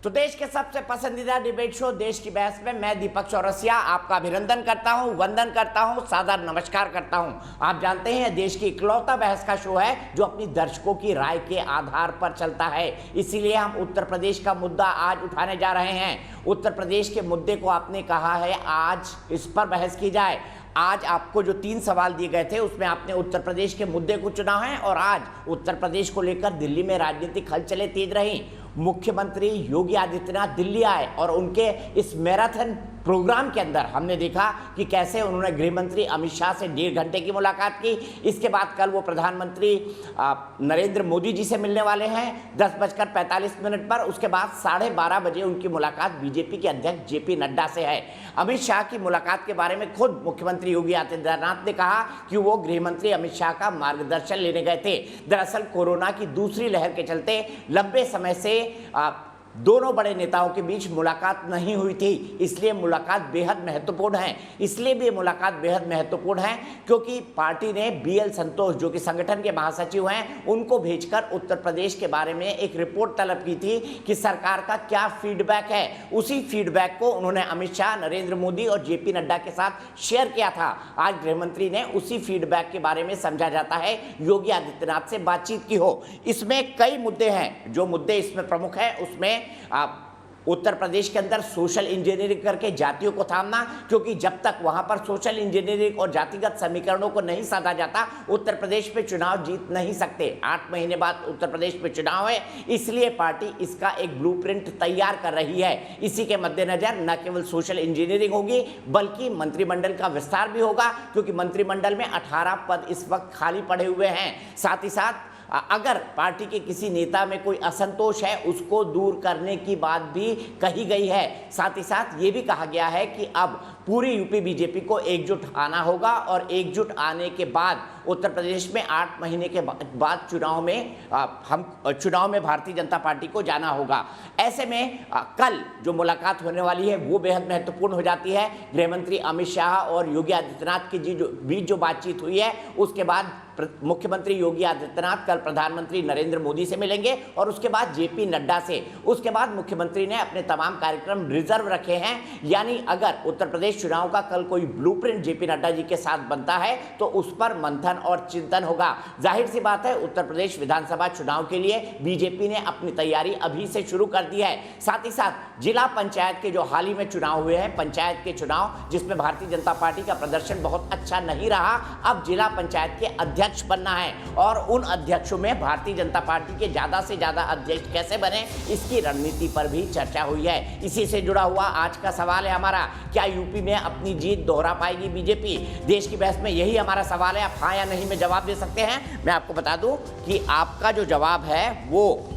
तो देश के सबसे पसंदीदा डिबेट शो देश की बहस में मैं दीपक चौरसिया आपका अभिनंदन करता हूं, वंदन करता हूं, सादर नमस्कार करता हूं। आप जानते हैं देश की इकलौता बहस का शो है जो अपनी दर्शकों की राय के आधार पर चलता है। इसीलिए हम उत्तर प्रदेश का मुद्दा आज उठाने जा रहे हैं। उत्तर प्रदेश के मुद्दे को आपने कहा है आज इस पर बहस की जाए। आज आपको जो 3 सवाल दिए गए थे उसमें आपने उत्तर प्रदेश के मुद्दे को चुना है और आज उत्तर प्रदेश को लेकर दिल्ली में राजनीतिक हलचलें तेज रही। मुख्यमंत्री योगी आदित्यनाथ दिल्ली आए और उनके इस मैराथन प्रोग्राम के अंदर हमने देखा कि कैसे उन्होंने गृह मंत्री अमित शाह से 1.5 घंटे की मुलाकात की। इसके बाद कल वो प्रधानमंत्री नरेंद्र मोदी जी से मिलने वाले हैं 10:45 पर। उसके बाद 12:30 बजे उनकी मुलाकात बीजेपी के अध्यक्ष जेपी नड्डा से है। अमित शाह की मुलाकात के बारे में खुद मुख्यमंत्री योगी आदित्यनाथ ने कहा कि वो गृह मंत्री अमित शाह का मार्गदर्शन लेने गए थे। दरअसल कोरोना की दूसरी लहर के चलते लंबे समय से दोनों बड़े नेताओं के बीच मुलाकात नहीं हुई थी, इसलिए मुलाकात बेहद महत्वपूर्ण है। इसलिए भी मुलाकात बेहद महत्वपूर्ण है क्योंकि पार्टी ने बीएल संतोष जो कि संगठन के महासचिव हैं उनको भेजकर उत्तर प्रदेश के बारे में एक रिपोर्ट तलब की थी कि सरकार का क्या फीडबैक है। उसी फीडबैक को उन्होंने अमित शाह, नरेंद्र मोदी और जेपी नड्डा के साथ शेयर किया था। आज गृहमंत्री ने उसी फीडबैक के बारे में समझा जाता है योगी आदित्यनाथ से बातचीत की हो। इसमें कई मुद्दे हैं। जो मुद्दे इसमें प्रमुख है उसमें उत्तर प्रदेश के अंदर सोशल इंजीनियरिंग करके जातियों को थामना, क्योंकि जब तक वहां पर सोशल इंजीनियरिंग और जातिगत समीकरणों को नहीं साधा जाता उत्तर प्रदेश में चुनाव जीत नहीं सकते। 8 महीने बाद उत्तर प्रदेश में चुनाव है, इसलिए पार्टी इसका एक ब्लूप्रिंट तैयार कर रही है। इसी के मद्देनजर न केवल सोशल इंजीनियरिंग होगी बल्कि मंत्रिमंडल का विस्तार भी होगा, क्योंकि मंत्रिमंडल में 18 पद इस वक्त खाली पड़े हुए हैं। साथ ही साथ अगर पार्टी के किसी नेता में कोई असंतोष है उसको दूर करने की बात भी कही गई है। साथ ही साथ ये भी कहा गया है कि अब पूरी यूपी बीजेपी को एकजुट आना होगा और एकजुट आने के बाद उत्तर प्रदेश में 8 महीने के बाद चुनाव में भारतीय जनता पार्टी को जाना होगा। ऐसे में कल जो मुलाकात होने वाली है वो बेहद महत्वपूर्ण हो जाती है। गृहमंत्री अमित शाह और योगी आदित्यनाथ के बीच जो बातचीत हुई है उसके बाद मुख्यमंत्री योगी आदित्यनाथ कल प्रधानमंत्री नरेंद्र मोदी से मिलेंगे और उसके बाद जेपी नड्डा से। उसके बाद मुख्यमंत्री ने अपने तमाम कार्यक्रम रिजर्व रखे हैं, यानी अगर उत्तर प्रदेश चुनाव का कल कोई ब्लूप्रिंट जेपी नड्डा जी के साथ बनता है तो उस पर मंथन और चिंतन होगा। जाहिर सी बात है उत्तर प्रदेश विधानसभा चुनाव के लिए बीजेपी ने अपनी तैयारी अभी से शुरू कर दी है। साथ ही साथ जिला पंचायत के जो हाल ही में चुनाव हुए हैं, पंचायत के चुनाव जिसमें भारतीय जनता पार्टी का प्रदर्शन बहुत अच्छा नहीं रहा, अब जिला पंचायत के अध्यक्ष बनना है और उन अध्यक्षों में भारतीय जनता पार्टी के ज्यादा से ज्यादा अध्यक्ष कैसे बने इसकी रणनीति पर भी चर्चा हुई है। इसी से जुड़ा हुआ आज का सवाल है हमारा, क्या यूपी में अपनी जीत दोहरा पाएगी बीजेपी? देश की बहस में यही हमारा सवाल है। आप हाँ या नहीं में जवाब दे सकते हैं। मैं आपको बता दूं कि आपका जो जवाब है वो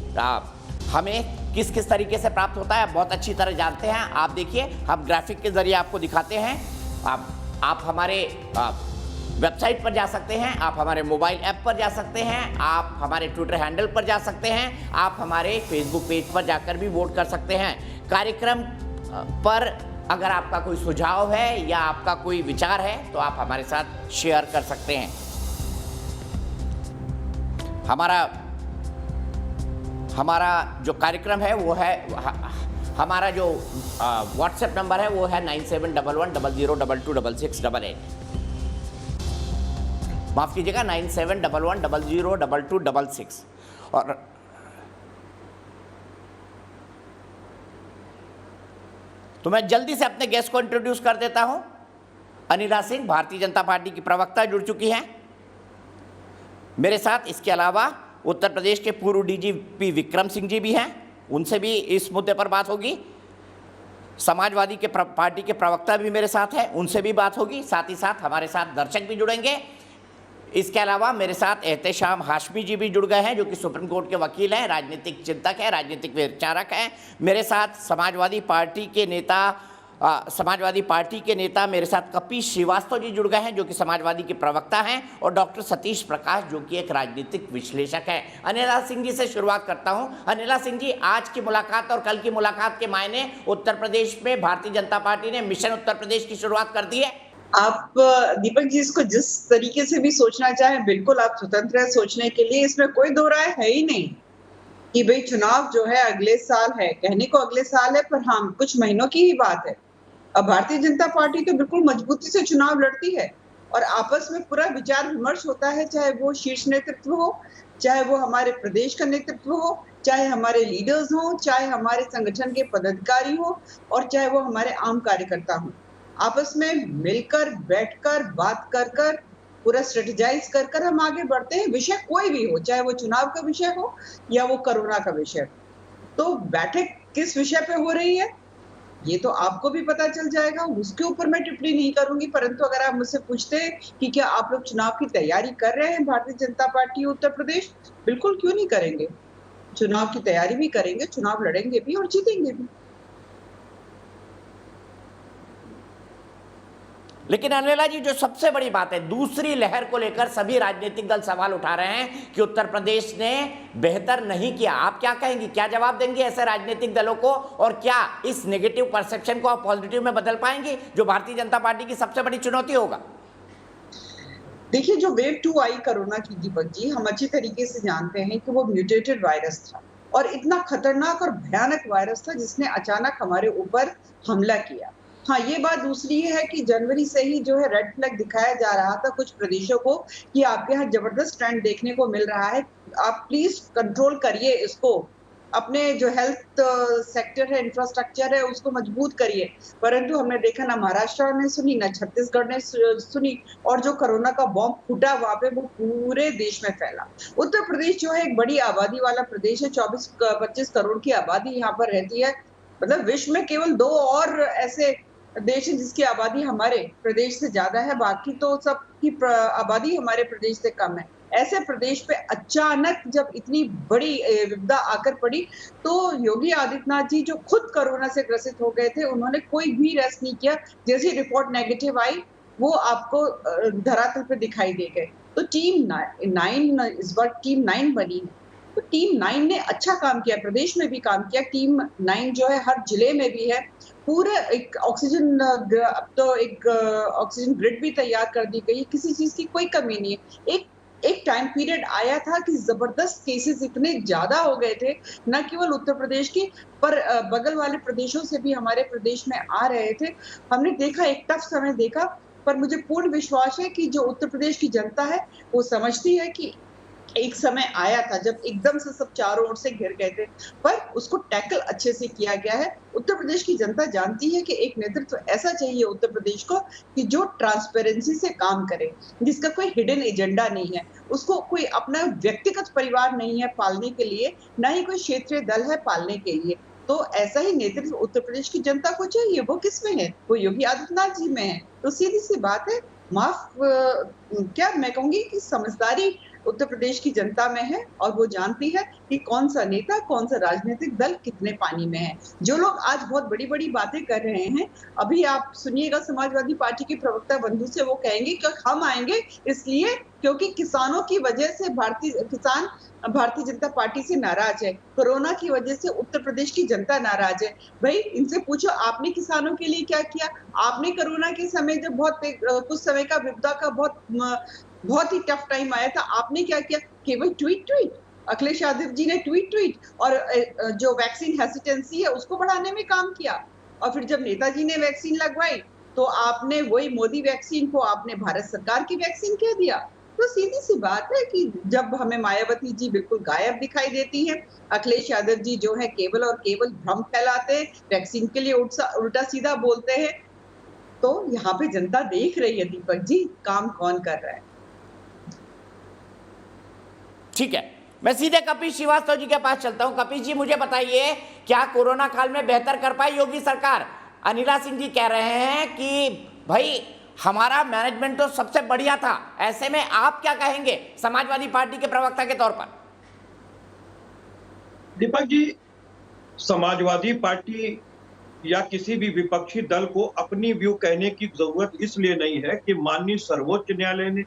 हमें किस किस तरीके से प्राप्त होता है आप बहुत अच्छी तरह जानते हैं। आप देखिए, हम ग्राफिक के जरिए आपको दिखाते हैं। आप हमारे वेबसाइट पर जा सकते हैं, आप हमारे मोबाइल ऐप पर जा सकते हैं, आप हमारे ट्विटर हैंडल पर जा सकते हैं, आप हमारे फेसबुक पेज पर जाकर भी वोट कर सकते हैं। कार्यक्रम पर अगर आपका कोई सुझाव है या आपका कोई विचार है तो आप हमारे साथ शेयर कर सकते हैं। हमारा जो कार्यक्रम है वो है, हमारा जो व्हाट्सएप नंबर है वो है 971100226688। माफ कीजिएगा 9711002266। और तो मैं जल्दी से अपने गेस्ट को इंट्रोड्यूस कर देता हूं। अनिला सिंह भारतीय जनता पार्टी की प्रवक्ता जुड़ चुकी हैं मेरे साथ। इसके अलावा उत्तर प्रदेश के पूर्व डीजीपी विक्रम सिंह जी भी हैं, उनसे भी इस मुद्दे पर बात होगी। समाजवादी के पार्टी के प्रवक्ता भी मेरे साथ हैं, उनसे भी बात होगी। साथ ही साथ हमारे साथ दर्शक भी जुड़ेंगे। इसके अलावा मेरे साथ एहतेशाम हाशमी जी भी जुड़ गए हैं जो कि सुप्रीम कोर्ट के वकील हैं, राजनीतिक चिंतक हैं, राजनीतिक विचारक हैं। मेरे साथ समाजवादी पार्टी के नेता मेरे साथ कपिल श्रीवास्तव जी जुड़ गए हैं जो कि समाजवादी के प्रवक्ता हैं, और डॉक्टर सतीश प्रकाश जो कि एक राजनीतिक विश्लेषक हैं। अनिला सिंह जी से शुरुआत करता हूं। अनिला सिंह जी, आज की मुलाकात और कल की मुलाकात के मायने, उत्तर प्रदेश में भारतीय जनता पार्टी ने मिशन उत्तर प्रदेश की शुरुआत कर दी है। आप दीपक जी इसको जिस तरीके से भी सोचना चाहें बिल्कुल आप स्वतंत्र है सोचने के लिए, इसमें कोई दो राय है ही नहीं। कि भाई चुनाव जो है अगले साल है, कहने को अगले साल है पर हाँ, कुछ महीनों की ही बात है। अब भारतीय जनता पार्टी तो बिल्कुल मजबूती से चुनाव लड़ती है और आपस में पूरा विचार-विमर्श होता है, चाहे वो शीर्ष नेतृत्व हो, चाहे वो हमारे प्रदेश का नेतृत्व हो, चाहे हमारे लीडर्स हों, चाहे हमारे संगठन के पदाधिकारी हों और चाहे वो हमारे आम कार्यकर्ता हों। आपस में मिलकर, बैठकर, बात कर पूरा स्ट्रेटेजाइज़ कर हम आगे बढ़ते हैं, विषय कोई भी हो, चाहे वो चुनाव का विषय हो या वो कोरोना का विषय हो। तो बैठक किस विषय पे हो रही है, ये तो आपको भी पता चल जाएगा, उसके ऊपर मैं टिप्पणी नहीं करूँगी, परंतु अगर आप मुझसे पूछते हैं कि क्या आप लोग चुनाव की तैयारी कर रहे हैं भारतीय जनता पार्टी उत्तर प्रदेश? बिल्कुल क्यों नहीं करेंगे? चुनाव की तैयारी भी करेंगे, चुनाव लड़ेंगे भी और जीतेंगे भी। लेकिन अनिला जी, जो सबसे बड़ी बात है, दूसरी लहर को लेकर सभी राजनीतिक दल सवाल उठा रहे हैं कि उत्तर प्रदेश ने बेहतर नहीं किया। आप क्या कहेंगी, क्या जवाब देंगे ऐसे राजनीतिक दलों को, और क्या इस नेगेटिव परसेप्शन को आप पॉजिटिव में बदल पाएंगे, जो भारतीय जनता पार्टी की सबसे बड़ी चुनौती होगा? देखिए, जो वेव 2 आई कोरोना की दीपक जी, हम अच्छी तरीके से जानते हैं कि वो म्यूटेटेड वायरस था और इतना खतरनाक और भयानक वायरस था जिसने अचानक हमारे ऊपर हमला किया। हाँ, ये बात दूसरी है कि जनवरी से ही जो है रेड फ्लैग दिखाया जा रहा था कुछ प्रदेशों को कि आपके यहाँ जबरदस्त ट्रेंड देखने को मिल रहा है। आप प्लीज़ कंट्रोल करिए इसको। अपने जो हेल्थ सेक्टर है, इंफ्रास्ट्रक्चर है, उसको मजबूत करिए। परंतु हमने देखा ना महाराष्ट्र ने सुनी, ना छत्तीसगढ़ ने सुनी और जो कोरोना का बॉम्ब फूटा वहाँ पे वो पूरे देश में फैला। उत्तर प्रदेश जो है एक बड़ी आबादी वाला प्रदेश है, 24-25 करोड़ की आबादी यहाँ पर रहती है। मतलब विश्व में केवल 2 और ऐसे देश हैं जिसकी आबादी हमारे प्रदेश से ज़्यादा है, बाकी तो सबकी आबादी हमारे प्रदेश से कम है। ऐसे प्रदेश पे अचानक जब इतनी बड़ी विपदा आकर पड़ी, तो योगी आदित्यनाथ जी जो खुद कोरोना से ग्रसित हो गए थे, उन्होंने कोई भी रेस्ट नहीं किया। जैसी रिपोर्ट नेगेटिव आई, वो आपको धरातल पे दिखाई दे गए। तो टीम 9 इस बार टीम 9 बनी है। तो टीम 9 ने अच्छा काम किया, प्रदेश में भी काम किया। टीम 9 जो है हर जिले में भी है। पूरे एक ऑक्सीजन अब तो एक ऑक्सीजन ग्रिड भी तैयार कर दी गई है, किसी चीज़ की कोई कमी नहीं है। एक एक टाइम पीरियड आया था कि ज़बरदस्त केसेज़ इतने ज़्यादा हो गए थे, ना केवल उत्तर प्रदेश की पर बगल वाले प्रदेशों से भी हमारे प्रदेश में आ रहे थे। हमने देखा एक टफ समय देखा, पर मुझे पूर्ण विश्वास है कि जो उत्तर प्रदेश की जनता है, वो समझती है कि एक समय आया था जब एकदम से सब चारों ओर से घिर गए थे, पर उसको टैकल अच्छे से किया गया है। उत्तर प्रदेश की जनता जानती है कि एक नेतृत्व ऐसा चाहिए उत्तर प्रदेश को कि जो ट्रांसपेरेंसी से काम करे, जिसका कोई हिडन एजेंडा नहीं है, उसको कोई अपना व्यक्तिगत परिवार नहीं है पालने के लिए, ना ही कोई क्षेत्रीय दल है पालने के लिए। तो ऐसा ही नेतृत्व उत्तर प्रदेश की जनता को चाहिए, वो किसमें है? वो योगी आदित्यनाथ जी में है। तो सीधी-सी बात है, क्या मैं कहूँगी कि समझदारी उत्तर प्रदेश की जनता में है और वो जानती है कि कौन-सा नेता, कौन-सा राजनीतिक दल कितने पानी में है। जो लोग आज बहुत बड़ी-बड़ी बातें कर रहे हैं, अभी आप सुनिएगा समाजवादी पार्टी के प्रवक्ता बंधु से, वो कहेंगे कि हम आएँगे इसलिए क्योंकि किसानों की वजह से भारतीय जनता पार्टी से नाराज़ है। कोरोना की वजह से उत्तर प्रदेश की जनता नाराज़ है। भई इनसे पूछो आपने किसानों के लिए क्या किया? आपने कोरोना के समय जब कुछ समय का विपदा का बहुत ही टफ टाइम आया था, आपने क्या किया? केवल ट्वीट। अखिलेश यादव जी ने ट्वीट और जो वैक्सीन हेसिटेंसी है उसको बढ़ाने में काम किया। और फिर जब नेताजी ने वैक्सीन लगवाई, तो आपने वही मोदी वैक्सीन को आपने भारत सरकार की वैक्सीन कह दिया। तो सीधी-सी बात है कि जब हमें मायावती जी बिल्कुल गायब दिखाई देती हैं, अखिलेश यादव जी जो है केवल और केवल भ्रम फैलाते हैं, वैक्सीन के लिए उल्टा-सीधा बोलते हैं, तो यहाँ पे जनता देख रही है दीपक जी, काम कौन कर रहा है। ठीक है, मैं सीधे कपिल श्रीवास्तव जी के पास चलता हूं। कपिल जी, मुझे बताइए, क्या कोरोना काल में बेहतर कर पाई योगी सरकार? अनिला सिंह जी कह रहे हैं कि भाई हमारा मैनेजमेंट तो सबसे बढ़िया था, ऐसे में आप क्या कहेंगे समाजवादी पार्टी के प्रवक्ता के तौर पर? दीपक जी, समाजवादी पार्टी या किसी भी विपक्षी दल को अपनी व्यू कहने की जरूरत इसलिए नहीं है कि माननीय सर्वोच्च न्यायालय ने,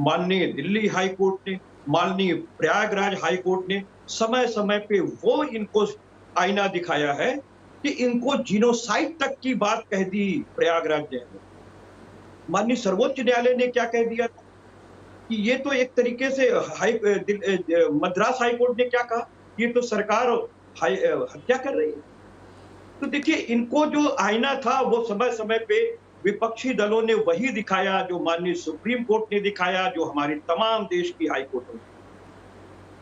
माननीय दिल्ली हाई कोर्ट ने, माननीय प्रयागराज हाई कोर्ट ने समय समय पे वो इनको आईना दिखाया है कि इनको जीनोसाइड तक की बात कह दी प्रयागराज न्यायालय। माननीय सर्वोच्च न्यायालय ने क्या कह दिया था कि ये तो एक तरीके से मद्रास हाई कोर्ट ने क्या कहा ये तो सरकार हत्या कर रही है। तो देखिए, इनको जो आईना था वो समय समय पे विपक्षी दलों ने वही दिखाया जो माननीय सुप्रीम कोर्ट ने दिखाया, जो हमारी तमाम देश की हाई कोर्टों ने।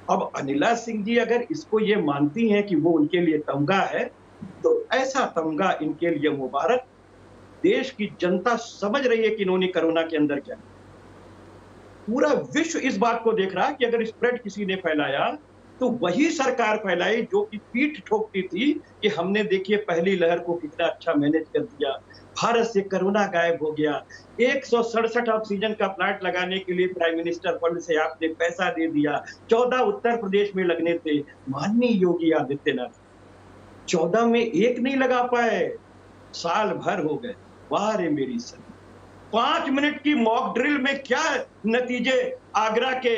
अब अनिला सिंह जी अगर इसको ये मानती हैं कि वो उनके लिए तमगा है, तो ऐसा तमगा इनके लिए मुबारक। देश की जनता समझ रही है कि इन्होंने कोरोना के अंदर क्या किया। पूरा विश्व इस बात को देख रहा है कि अगर स्प्रेड किसी ने फैलाया तो वही सरकार फैलाई जो कि पीठ ठोकती थी कि हमने देखिए पहली लहर को कितना अच्छा मैनेज कर दिया, भारत से कोरोना गायब हो गया, 167 ऑक्सीजन का प्लांट लगाने के लिए प्राइम मिनिस्टर फंड से आपने पैसा दे दिया, 14 उत्तर प्रदेश में लगने थे। माननीय योगी आदित्यनाथ 14 में एक नहीं लगा पाए, साल भर हो गए। वाह रे मेरी सन, 5 मिनट की मॉक ड्रिल में क्या नतीजे आगरा के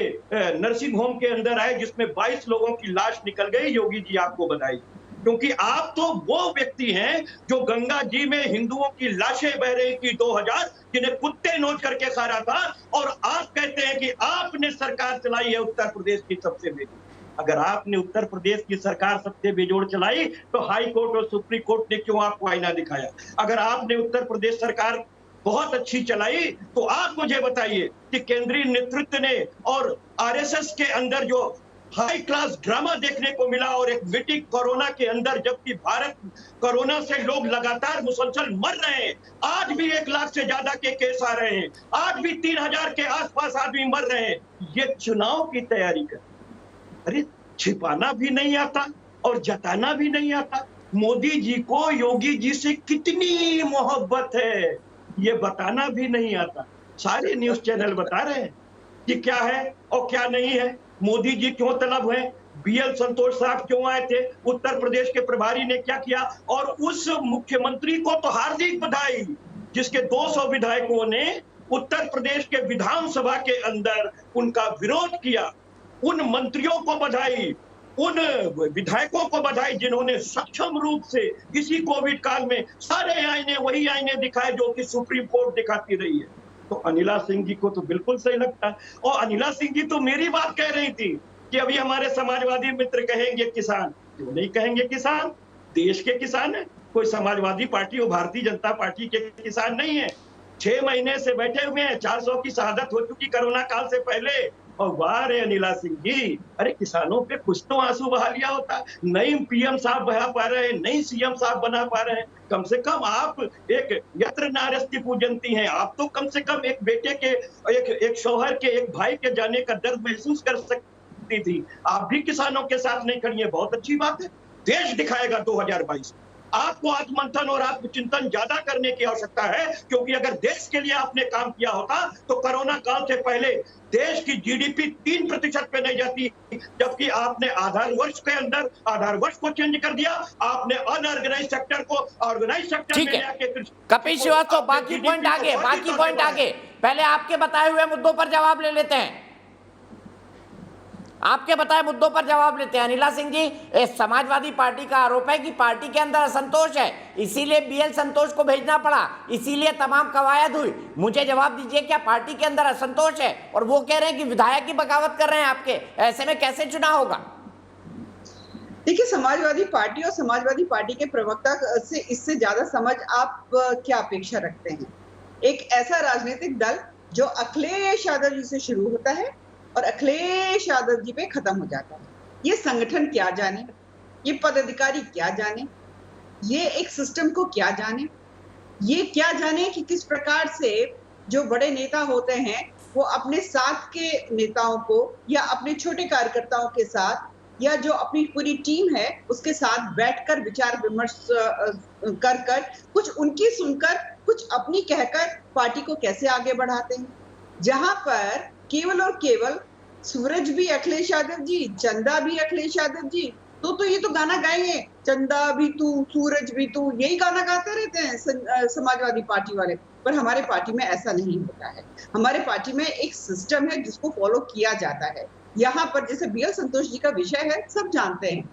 नर्सिंग होम के अंदर आए जिसमें 22 लोगों की लाश निकल गई। योगी जी आपको बधाई, क्योंकि आप तो वो व्यक्ति हैं जो गंगा जी में हिंदुओं की लाशें बह रही थी 2000, जिन्हें कुत्ते नोच करके खा रहा था, और आप कहते हैं कि आपने सरकार चलाई है उत्तर प्रदेश की सबसे बेजोड़। अगर आपने उत्तर प्रदेश की सरकार सबसे बेजोड़ चलाई तो हाई कोर्ट और सुप्रीम कोर्ट ने क्यों आपको आईना दिखाया? अगर आपने उत्तर प्रदेश सरकार बहुत अच्छी चलाई तो आप मुझे बताइए कि केंद्रीय नेतृत्व ने और आरएसएस के अंदर जो हाई क्लास ड्रामा देखने को मिला, और एक मीटिंग कोरोना के अंदर, जबकि भारत कोरोना से लोग लगातार मुसलसल मर रहे हैं, आज भी 1 लाख से ज्यादा के केस आ रहे हैं, आज भी 3000 के आसपास आदमी मर रहे हैं, ये चुनाव की तैयारी कर। अरे छिपाना भी नहीं आता और जताना भी नहीं आता। मोदी जी को योगी जी से कितनी मोहब्बत है ये बताना भी नहीं आता। सारे न्यूज चैनल बता रहे हैं कि क्या है और क्या नहीं है। मोदी जी क्यों तलब है, बीएल संतोष साहब क्यों आए थे, उत्तर प्रदेश के प्रभारी ने क्या किया, और उस मुख्यमंत्री को तो हार्दिक बधाई जिसके 200 विधायकों ने उत्तर प्रदेश के विधानसभा के अंदर उनका विरोध किया। उन मंत्रियों को बधाई, उन विधायकों को बधाई जिन्होंने सक्षम रूप से इसी कोविड काल में सारे आईने वही आईने दिखाए जो कि सुप्रीम कोर्ट दिखाती रही है। तो अनिला सिंह जी को तो बिल्कुल सही लगता है। और अनिला सिंह जी तो मेरी बात कह रही थी कि अभी हमारे समाजवादी मित्र कहेंगे किसान, क्यों नहीं कहेंगे किसान, देश के किसान है। कोई समाजवादी पार्टी और भारतीय जनता पार्टी के किसान नहीं है। 6 महीने से बैठे हुए हैं, 400 की शहादत हो चुकी कोरोना काल से पहले। और वाह रे अनिला सिंह जी, अरे किसानों पे कुछ तो आंसू बहा लिया होता। नहीं पीएम साहब बहा पा रहे हैं, नहीं सीएम साहब बना पा रहे हैं। कम से कम आप एक यत्र नारस्ति पूजनती हैं, आप तो कम से कम एक बेटे के, एक शौहर के, एक भाई के जाने का दर्द महसूस कर सकती थी। आप भी किसानों के साथ नहीं खड़ी है, बहुत अच्छी बात है। देश दिखाएगा 2022। आपको आत्ममंथन और आत्मचिंतन ज्यादा करने की आवश्यकता है, क्योंकि अगर देश के लिए आपने काम किया होता तो कोरोना काल से पहले देश की जीडीपी 3% पे नहीं जाती, जबकि आपने आधार वर्ष के अंदर आधार वर्ष को चेंज कर दिया। आपने अनऑर्गेनाइज सेक्टर को ऑर्गेनाइज सेक्टर में लेके कपिल श्रीवास्तव, बाकी पॉइंट आगे, पहले आपके बताए हुए मुद्दों पर जवाब ले लेते हैं। आपके बताए मुद्दों पर जवाब लेते हैं। अनिला सिंह जी, समाजवादी पार्टी का आरोप है कि पार्टी के अंदर असंतोष है, इसीलिए बीएल संतोष को भेजना पड़ा, इसीलिए तमाम कवायद हुई। मुझे जवाब दीजिए, क्या पार्टी के अंदर असंतोष है? और वो कह रहे हैं कि विधायक की बगावत कर रहे हैं आपके, ऐसे में कैसे चुनाव होगा? देखिए, समाजवादी पार्टी और समाजवादी पार्टी के प्रवक्ता से इससे ज्यादा समझ आप क्या अपेक्षा रखते हैं? एक ऐसा राजनीतिक दल जो अखिलेश यादव जी से शुरू होता है और अखिलेश यादव जी पे खत्म हो जाता है। ये संगठन क्या जाने, ये पदाधिकारी क्या जाने, ये एक सिस्टम को क्या जाने, ये क्या जाने कि किस प्रकार से जो बड़े नेता होते हैं वो अपने साथ के नेताओं को या अपने छोटे कार्यकर्ताओं के साथ या जो अपनी पूरी टीम है उसके साथ बैठकर विचार विमर्श कर कुछ उनकी सुनकर कुछ अपनी कहकर पार्टी को कैसे आगे बढ़ाते हैं, जहां पर केवल और केवल सूरज भी अखिलेश यादव जी, चंदा भी अखिलेश यादव जी, तो ये तो गाना गाएंगे, चंदा भी तू, सूरज भी तू, यही गाना गाते रहते हैं समाजवादी पार्टी वाले। पर हमारे पार्टी में ऐसा नहीं होता है। हमारे पार्टी में एक सिस्टम है जिसको फॉलो किया जाता है। यहाँ पर जैसे बीएल संतोष जी का विषय है, सब जानते हैं,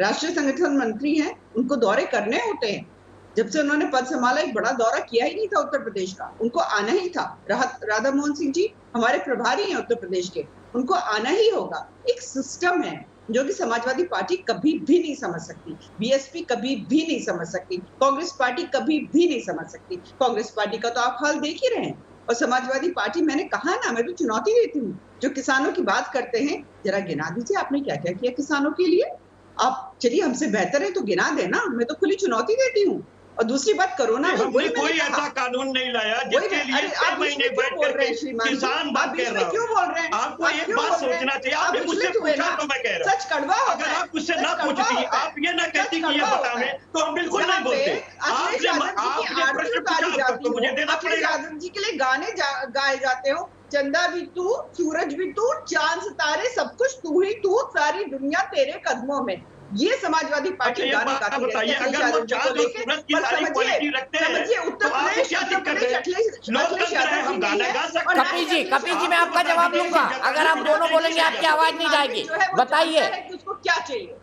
राष्ट्रीय संगठन मंत्री हैं, उनको दौरे करने होते हैं। जब से उन्होंने पद संभाला एक बड़ा दौरा किया ही नहीं था उत्तर प्रदेश का, उनको आना ही था। राधा मोहन सिंह जी हमारे प्रभारी हैं उत्तर प्रदेश के, उनको आना ही होगा। एक सिस्टम है, जो कि समाजवादी पार्टी कभी भी नहीं समझ सकती, बीएसपी कभी भी नहीं समझ सकती, कांग्रेस पार्टी कभी भी नहीं समझ सकती। कांग्रेस पार्टी का तो आप हाल देख ही रहे हैं, और समाजवादी पार्टी, मैंने कहा ना, मैं तो चुनौती देती हूँ, जो किसानों की बात करते हैं, जरा गिना दीजिए आपने क्या क्या किया किसानों के लिए। आप चलिए हमसे बेहतर है तो गिना देना, मैं तो खुली चुनौती देती हूँ। और दूसरी बात, कोरोना में हमने कोई ऐसा कानून नहीं लाया जिसके लिए 6 महीने बैठ करके किसान बात कह रहा क्यों बोल रहे हैं? आपको एक बात सोचना चाहिए। आपने मुझसे पूछा तो मैं कह रहा हूँ, सच कड़वा होता अगर है, आप मुझसे सच ना कड़वा पूछती, होता है, आप ये ना सच कहती कि ये कड़वा होता बतावें, है। तो हम बिल्कुल यहाँ नहीं बोलते। पे अखिलेश यादव जी की आपने आरती प्रश्न उतारी पूछा, जाती तो मुझे हो, देना अखिलेश पड़ेगा। यादव जी के लिए गाने गाए जाते हो, चंदा भी तू, सूरज भी तू, चांद सितारे सब कुछ तू ही तू, सारी दुनिया तेरे कदमों में। ये समाजवादी पार्टी अच्छा, एक गाने बात गाती बताइए, रहती है अगर वो अखिलेश यादव जी चाँद को और लेके। सूरज की पर सारी क्वालिटी रखते हैं, समझिए तो उत्तर आपको प्रदेश, क्या दिक्कत है? अखिलेश लोकतंत्र है, यादव हम जी गाना नहीं है। गा सकते और हैं। ना ही कपिल जी मैं आपको आपका बता जवाब दीजिए, दूंगा। जगह अगर आप नहीं दोनों है, बोलेंगे नहीं आपकी है। आवाज नहीं नागरिक जाएगी। जो है वो बताइए, जानता है कि उसको क्या चाहिए।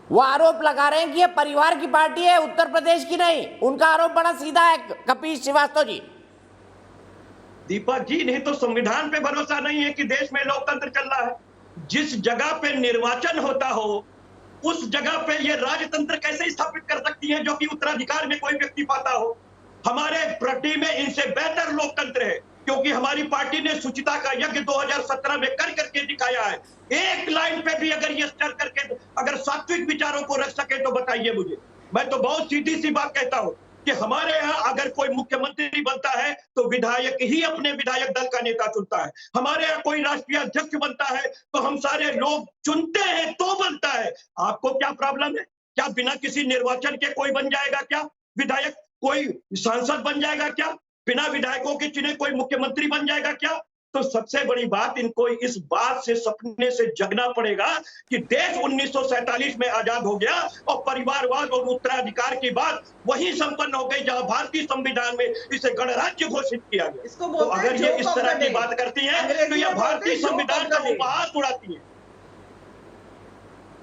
वो आरोप लगा रहे हैं कि ये परिवार की पार्टी है, उत्तर प्रदेश की नहीं। उनका आरोप बड़ा सीधा है, कपिल श्रीवास्तव जी। दीपक जी, नहीं तो संविधान पे भरोसा नहीं है कि देश में लोकतंत्र चल रहा है। जिस जगह पे निर्वाचन होता हो, उस जगह पे ये राजतंत्र कैसे स्थापित कर सकती है जो कि उत्तराधिकार में कोई व्यक्ति पाता हो। हमारे पार्टी में इनसे बेहतर लोकतंत्र है, क्योंकि हमारी पार्टी ने शुचिता का यज्ञ 2017 में कर करके दिखाया है। एक लाइन पे भी अगर ये स्टर करके अगर सात्विक विचारों को रख सके तो बताइए मुझे। मैं तो बहुत सीधी सी बात कहता हूं कि हमारे यहाँ अगर कोई मुख्यमंत्री बनता है तो विधायक ही अपने विधायक दल का नेता चुनता है। हमारे यहाँ कोई राष्ट्रीय अध्यक्ष बनता है तो हम सारे लोग चुनते हैं तो बनता है। आपको क्या प्रॉब्लम है? क्या बिना किसी निर्वाचन के कोई बन जाएगा क्या विधायक? कोई सांसद बन जाएगा क्या? बिना विधायकों के चुने कोई मुख्यमंत्री बन जाएगा क्या? तो सबसे बड़ी बात, इनको इस बात से सपने से जगना पड़ेगा कि देश 1947 में आजाद हो गया और परिवारवाद और उत्तराधिकार की बात वही संपन्न हो गई जहां भारतीय संविधान में इसे गणराज्य घोषित किया गया। इसको तो बोलते हैं अगर ये जोक इस ऑफ तरह द की डे। बात करती है तो अंग्रेजी यह में बोलते भारतीय हैं जोक संविधान ऑफ का द डे। उपहास उड़ाती है।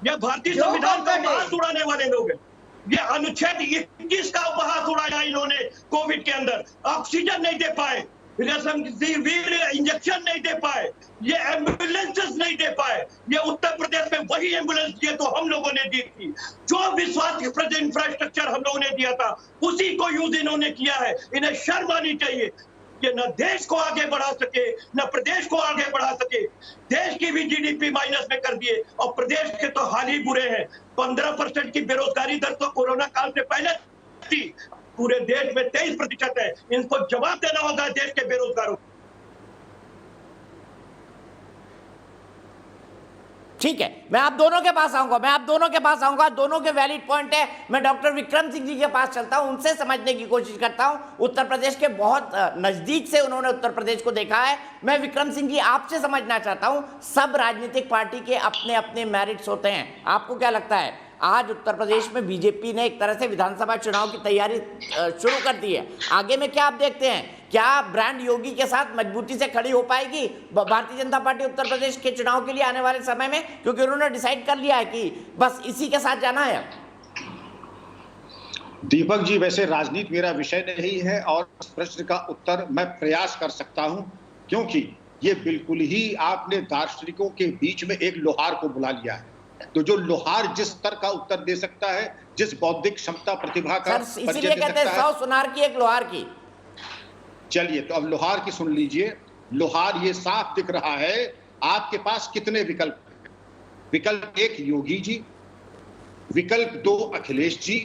यह भारतीय जोक संविधान ऑफ का द डे। उपहास उड़ाने वाले लोग हैं। ये अनुच्छेद 21 का उपहास उड़ाया इन्होंने। कोविड के अंदर ऑक्सीजन नहीं दे पाए, रेमडेसिविर इंजेक्शन नहीं दे पाए, ये एम्बुलेंसेस नहीं दे पाए। ये उत्तर प्रदेश में वही एम्बुलेंस दिए तो हम लोगों ने दी थी। जो विश्वास इंफ्रास्ट्रक्चर हम लोगों ने दिया था उसी को यूज इन्होंने किया है। इन्हें शर्म आनी चाहिए कि न देश को आगे बढ़ा सके न प्रदेश को आगे बढ़ा सके। देश की भी जीडीपी माइनस में कर दिए और प्रदेश के तो हाल ही बुरे हैं। 15% की बेरोजगारी दर तो कोरोना काल से पहले थी, पूरे देश में 23% है। इनको जवाब देना होगा देश के बेरोजगारों को। ठीक है, मैं आप दोनों के पास आऊंगा, दोनों के वैलिड पॉइंट है। मैं डॉक्टर विक्रम सिंह जी के पास चलता हूं, उनसे समझने की कोशिश करता हूं। उत्तर प्रदेश के बहुत नजदीक से उन्होंने उत्तर प्रदेश को देखा है। मैं विक्रम सिंह जी आपसे समझना चाहता हूं, सब राजनीतिक पार्टी के अपने अपने मेरिट्स होते हैं। आपको क्या लगता है, आज उत्तर प्रदेश में बीजेपी ने एक तरह से विधानसभा चुनाव की तैयारी शुरू कर दी है, आगे में क्या आप देखते हैं? क्या ब्रांड योगी के साथ मजबूती से खड़ी हो पाएगी भारतीय जनता पार्टी उत्तर प्रदेश के चुनाव के लिए आने वाले समय में? क्योंकि उन्होंने डिसाइड कर लिया है कि बस इसी के साथ जाना है। दीपक जी, वैसे राजनीति मेरा विषय नहीं है और इस प्रश्न का उत्तर मैं प्रयास कर सकता हूं, क्योंकि ये बिल्कुल ही आपने दार्शनिकों के बीच में एक लोहार को बुला लिया है। तो जो लोहार जिस स्तर का उत्तर दे सकता है, जिस बौद्धिक क्षमता प्रतिभा का इसीलिए कहते हैं 100 सुनार की एक लोहार की। चलिए, तो अब लोहार की सुन लीजिए। लोहार ये साफ दिख रहा है आपके पास कितने विकल्प हैं। विकल्प 1 योगी जी, विकल्प 2 अखिलेश जी,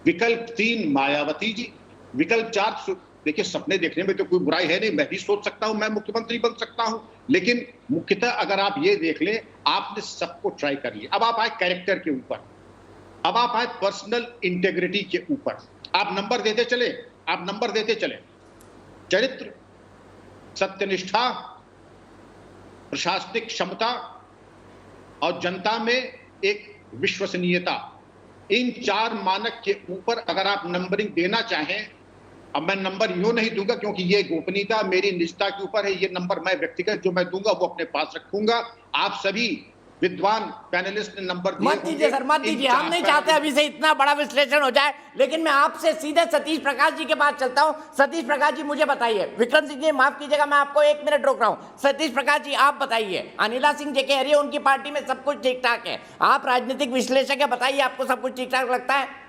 विकल्प 3 मायावती जी, विकल्प 4 देखिए, सपने देखने में तो कोई बुराई है नहीं, मैं भी सोच सकता हूं मैं मुख्यमंत्री बन सकता हूं, लेकिन मुख्यतः अगर आप ये देख लें, आपने सबको ट्राई कर लिया। अब आप आए कैरेक्टर के ऊपर, अब आप आए पर्सनल इंटेग्रिटी के ऊपर। आप नंबर देते चले, चरित्र, सत्यनिष्ठा, प्रशासनिक क्षमता और जनता में एक विश्वसनीयता, इन 4 मानक के ऊपर अगर आप नंबरिंग देना चाहें, अब मैं नंबर यूं नहीं दूंगा क्योंकि ये गोपनीयता मेरी निजता के ऊपर है, ये नंबर मैं व्यक्तिगत जो मैं दूंगा वो अपने पास रखूंगा। आप सभी विद्वान पैनलिस्ट ने नंबर दिए मत दीजिए सर, मत दीजिए, हम नहीं चाहते अभी से इतना बड़ा विश्लेषण हो जाए। लेकिन मैं आपसे सीधे सतीश प्रकाश जी के पास चलता हूं। सतीश प्रकाश जी मुझे बताइए, विक्रम सिंह जी माफ कीजिएगा, मैं आपको 1 मिनट रोक रहा हूं। सतीश प्रकाश जी आप बताइए, अनिला सिंह जी कह रही है उनकी पार्टी में सब कुछ ठीक ठाक है, आप राजनीतिक विश्लेषक है, बताइए आपको सब कुछ ठीक ठाक लगता है?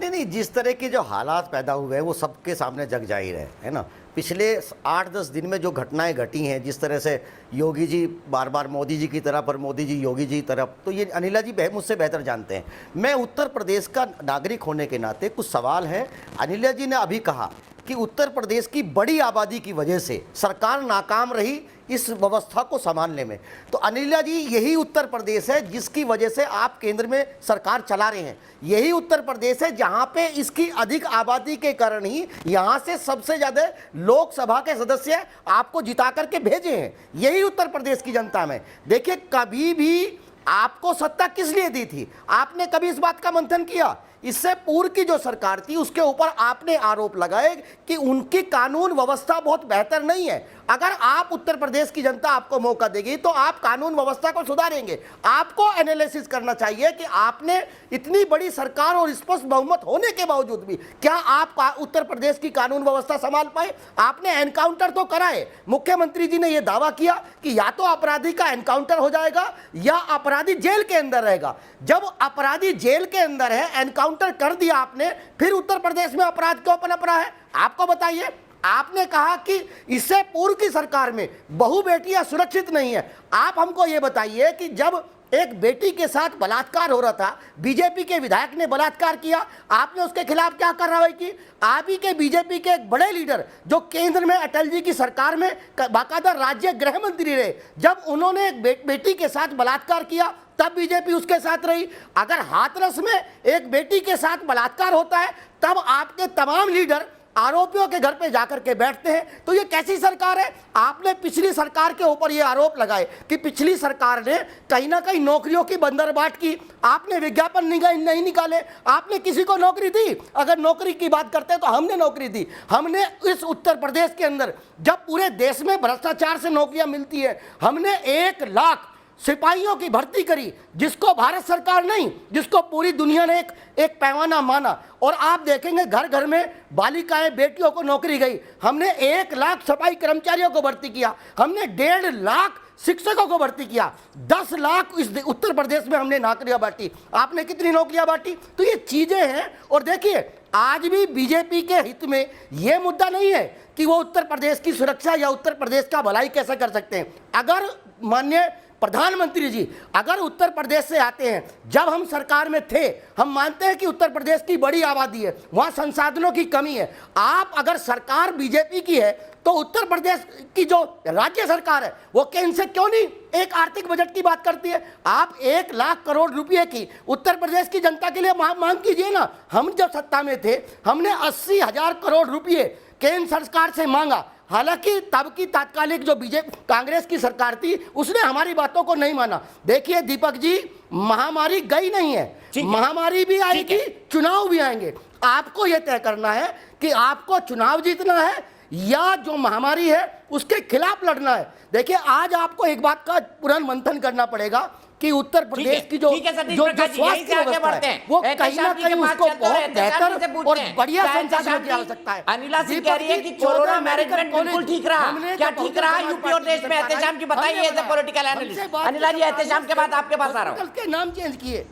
नहीं, जिस तरह के जो हालात पैदा हुए हैं वो सबके सामने जग जाहिर है ना। पिछले 8-10 दिन में जो घटनाएं घटी हैं, जिस तरह से योगी जी बार बार मोदी जी की तरफ और मोदी जी योगी जी की तरफ, तो ये अनिला जी मुझसे बेहतर जानते हैं। मैं उत्तर प्रदेश का नागरिक होने के नाते कुछ सवाल है। अनिला जी ने अभी कहा कि उत्तर प्रदेश की बड़ी आबादी की वजह से सरकार नाकाम रही इस व्यवस्था को संभालने में। तो अनिला जी, यही उत्तर प्रदेश है जिसकी वजह से आप केंद्र में सरकार चला रहे हैं। यही उत्तर प्रदेश है जहां पे इसकी अधिक आबादी के कारण ही यहां से सबसे ज्यादा लोकसभा के सदस्य आपको जिता करके भेजे हैं। यही उत्तर प्रदेश की जनता में। देखिए, कभी भी आपको सत्ता किस लिए दी थी? आपने कभी इस बात का मंथन किया? इससे पूर्व की जो सरकार थी उसके ऊपर आपने आरोप लगाए कि उनकी कानून व्यवस्था बहुत बेहतर नहीं है। अगर आप उत्तर प्रदेश की जनता आपको मौका देगी तो आप कानून व्यवस्था को सुधारेंगे। आपको एनालिसिस करना चाहिए कि आपने इतनी बड़ी सरकार और स्पष्ट बहुमत होने के बावजूद भी क्या आप उत्तर प्रदेश की कानून व्यवस्था संभाल पाए? आपने एनकाउंटर तो कराए। मुख्यमंत्री जी ने यह दावा किया कि या तो अपराधी का एनकाउंटर हो जाएगा या अपराधी जेल के अंदर रहेगा। जब अपराधी जेल के अंदर है, एनकाउंटर कर दिया आपने, फिर उत्तर प्रदेश में अपराध क्यों पनप रहा है? आपको बताइए। आपने कहा कि इससे पूर्व की सरकार में बहु बेटियां सुरक्षित नहीं है। आप हमको यह बताइए कि जब एक बेटी के साथ बलात्कार हो रहा था, बीजेपी के विधायक ने बलात्कार किया, आपने उसके खिलाफ क्या कार्रवाई की? आप ही के बीजेपी के एक बड़े लीडर जो केंद्र में अटल जी की सरकार में बाकायदा राज्य गृह मंत्री रहे, जब उन्होंने एक बेटी के साथ बलात्कार किया तब बीजेपी उसके साथ रही। अगर हाथरस में एक बेटी के साथ बलात्कार होता है तब आपके तमाम लीडर आरोपियों के घर पे जाकर के बैठते हैं। तो ये कैसी सरकार है? आपने पिछली सरकार के ऊपर ये आरोप लगाए कि पिछली सरकार ने कहीं ना कहीं नौकरियों की बंदरबाट की। आपने विज्ञापन नहीं निकाले, आपने किसी को नौकरी दी? अगर नौकरी की बात करते हैं तो हमने नौकरी दी। हमने इस उत्तर प्रदेश के अंदर, जब पूरे देश में भ्रष्टाचार से नौकरियां मिलती है, हमने 1 लाख सिपाहियों की भर्ती करी, जिसको भारत सरकार नहीं, जिसको पूरी दुनिया ने एक पैमाना माना। और आप देखेंगे घर घर में बालिकाएं, बेटियों को नौकरी गई। हमने 1 लाख सफाई कर्मचारियों को भर्ती किया, हमने 1.5 लाख शिक्षकों को भर्ती किया, 10 लाख इस उत्तर प्रदेश में हमने नौकरियां बांटी। आपने कितनी नौकरियां बांटी? तो ये चीजें हैं। और देखिए, आज भी बीजेपी के हित में यह मुद्दा नहीं है कि वो उत्तर प्रदेश की सुरक्षा या उत्तर प्रदेश का भलाई कैसे कर सकते हैं। अगर माननीय प्रधानमंत्री जी अगर उत्तर प्रदेश से आते हैं, जब हम सरकार में थे, हम मानते हैं कि उत्तर प्रदेश की बड़ी आबादी है, वहां संसाधनों की कमी है। आप अगर सरकार बीजेपी की है तो उत्तर प्रदेश की जो राज्य सरकार है वो केंद्र से क्यों नहीं एक आर्थिक बजट की बात करती है? आप 1 लाख करोड़ रुपए की उत्तर प्रदेश की जनता के लिए मांग कीजिए ना। हम जब सत्ता में थे हमने 80,000 करोड़ रुपए केंद्र सरकार से मांगा। हालांकि तब की तात्कालिक जो बीजेपी कांग्रेस की सरकार थी उसने हमारी बातों को नहीं माना। देखिए दीपक जी, महामारी गई नहीं है, महामारी भी आएगी, चुनाव भी आएंगे। आपको यह तय करना है कि आपको चुनाव जीतना है या जो महामारी है उसके खिलाफ लड़ना है। देखिए, आज आपको एक बात का पुनर्मंथन करना पड़ेगा कि उत्तर प्रदेश की जो स्वास्थ्य व्यवस्था है वो कहीं ना कहीं उसको बहुत बेहतर और बढ़िया संसाधनों की आवश्यकता है। अनिला सिंह कह रही है कि कोरोना मैनेजमेंट बिल्कुल ठीक रहा। क्या ठीक रहा यूपी और देश में? एहतेशाम जी बताइए as a political analyst. Anila ji, Ehtesham के बाद आपके पास आ रहा हूं। के नाम चेंज किए।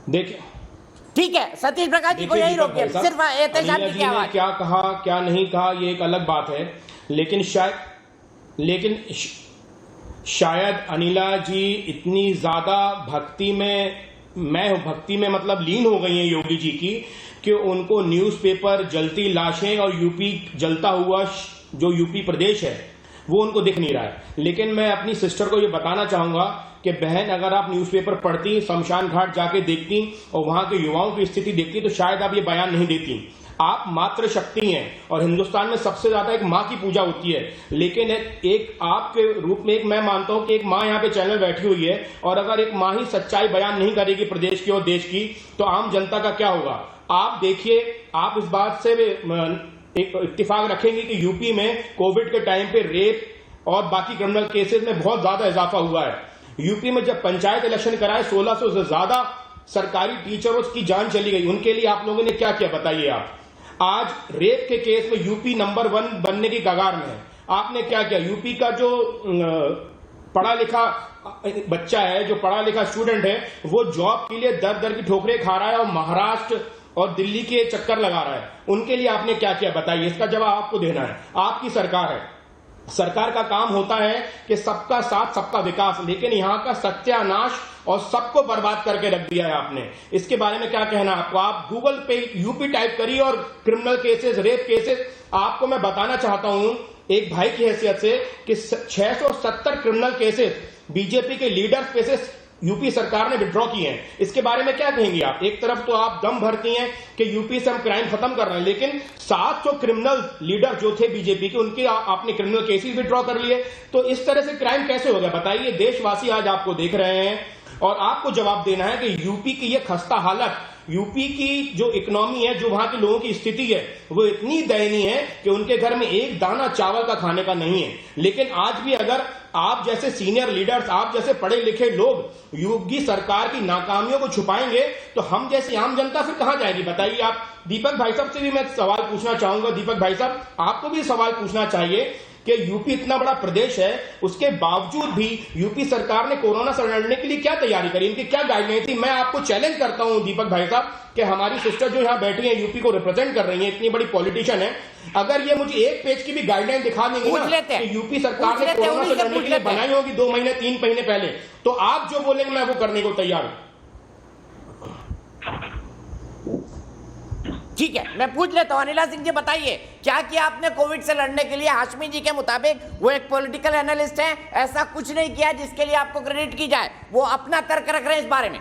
देखिए, ठीक है, सतीश प्रकाश जी को यही रोकिए, सिर्फ एहतेशाम की क्या बात, क्या कहा क्या नहीं कहा ये एक अलग बात है। लेकिन शायद अनिला जी इतनी ज्यादा भक्ति में मतलब लीन हो गई हैं योगी जी की कि उनको न्यूज़पेपर, जलती लाशें और यूपी जलता हुआ जो यूपी प्रदेश है वो उनको दिख नहीं रहा है। लेकिन मैं अपनी सिस्टर को ये बताना चाहूंगा कि बहन, अगर आप न्यूज़पेपर पढ़ती, शमशान घाट जाके देखती और वहां के युवाओं की स्थिति देखती तो शायद आप ये बयान नहीं देती। आप मातृ शक्ति हैं और हिंदुस्तान में सबसे ज्यादा एक माँ की पूजा होती है। लेकिन एक आपके रूप में मैं मानता हूं कि एक माँ यहाँ पे चैनल बैठी हुई है और अगर एक माँ ही सच्चाई बयान नहीं करेगी प्रदेश की और देश की तो आम जनता का क्या होगा? आप देखिए, आप इस बात से एक इत्तेफाक रखेंगे कि यूपी में कोविड के टाइम पे रेप और बाकी क्रिमिनल केसेस में बहुत ज्यादा इजाफा हुआ है। यूपी में जब पंचायत इलेक्शन कराए 1600 से ज्यादा सरकारी टीचरों की जान चली गई, उनके लिए आप लोगों ने क्या किया बताइए आप। आज रेप के केस में यूपी नंबर 1 बनने की कगार में है, आपने क्या किया। यूपी का जो पढ़ा लिखा बच्चा है, जो पढ़ा लिखा स्टूडेंट है, वो जॉब के लिए दर दर की ठोकरें खा रहा है और महाराष्ट्र और दिल्ली के चक्कर लगा रहा है। उनके लिए आपने क्या किया बताइए, इसका जवाब आपको देना है। आपकी सरकार है, सरकार का काम होता है कि सबका साथ सबका विकास, लेकिन यहां का सत्यानाश और सबको बर्बाद करके रख दिया है आपने। इसके बारे में क्या कहना है आपको। आप गूगल पे यूपी टाइप करिए और क्रिमिनल केसेस, रेप केसेस, आपको मैं बताना चाहता हूं एक भाई की हैसियत से कि 670 क्रिमिनल केसेस बीजेपी के लीडर्स पे से यूपी सरकार ने विड्रॉ किए हैं। इसके बारे में क्या कहेंगे आप। एक तरफ तो आप दम भरती हैं कि यूपी से हम क्राइम खत्म कर रहे हैं, लेकिन 700 क्रिमिनल लीडर जो थे बीजेपी के, उनके आपने क्रिमिनल केसेस विड्रॉ कर लिए। तो इस तरह से क्राइम कैसे हो गया बताइए। देशवासी आज आपको देख रहे हैं और आपको जवाब देना है कि यूपी की यह खस्ता हालत, यूपी की जो इकोनॉमी है, जो वहां के लोगों की स्थिति है, वो इतनी दयनीय है कि उनके घर में एक दाना चावल का खाने का नहीं है। लेकिन आज भी अगर आप जैसे सीनियर लीडर्स, आप जैसे पढ़े लिखे लोग योगी सरकार की नाकामियों को छुपाएंगे तो हम जैसी आम जनता फिर कहां जाएगी बताइए आप। दीपक भाई साहब से भी मैं सवाल पूछना चाहूंगा। दीपक भाई साहब, आपको भी सवाल पूछना चाहिए कि यूपी इतना बड़ा प्रदेश है, उसके बावजूद भी यूपी सरकार ने कोरोना से लड़ने के लिए क्या तैयारी करी, इनकी क्या गाइडलाइन थी। मैं आपको चैलेंज करता हूं दीपक भाई साहब कि हमारी सिस्टर जो यहां बैठी है, यूपी को रिप्रेजेंट कर रही है, इतनी बड़ी पॉलिटिशियन है, अगर ये मुझे एक पेज की भी गाइडलाइन दिखा देंगे ना कि यूपी सरकार ने कोरोना से लड़ने के लिए बनाई होगी 2 महीने 3 महीने पहले, तो आप जो बोलेंगे मैं वो करने को तैयार हूं। ठीक है, मैं पूछ लेता हूं। अनिला सिंह जी बताइए, क्या किया आपने कोविड से लड़ने के लिए। हाशमी जी के मुताबिक वो एक पॉलिटिकल एनालिस्ट हैं, ऐसा कुछ नहीं किया जिसके लिए आपको क्रेडिट की जाए। वो अपना तर्क रख रहे हैं इस बारे में।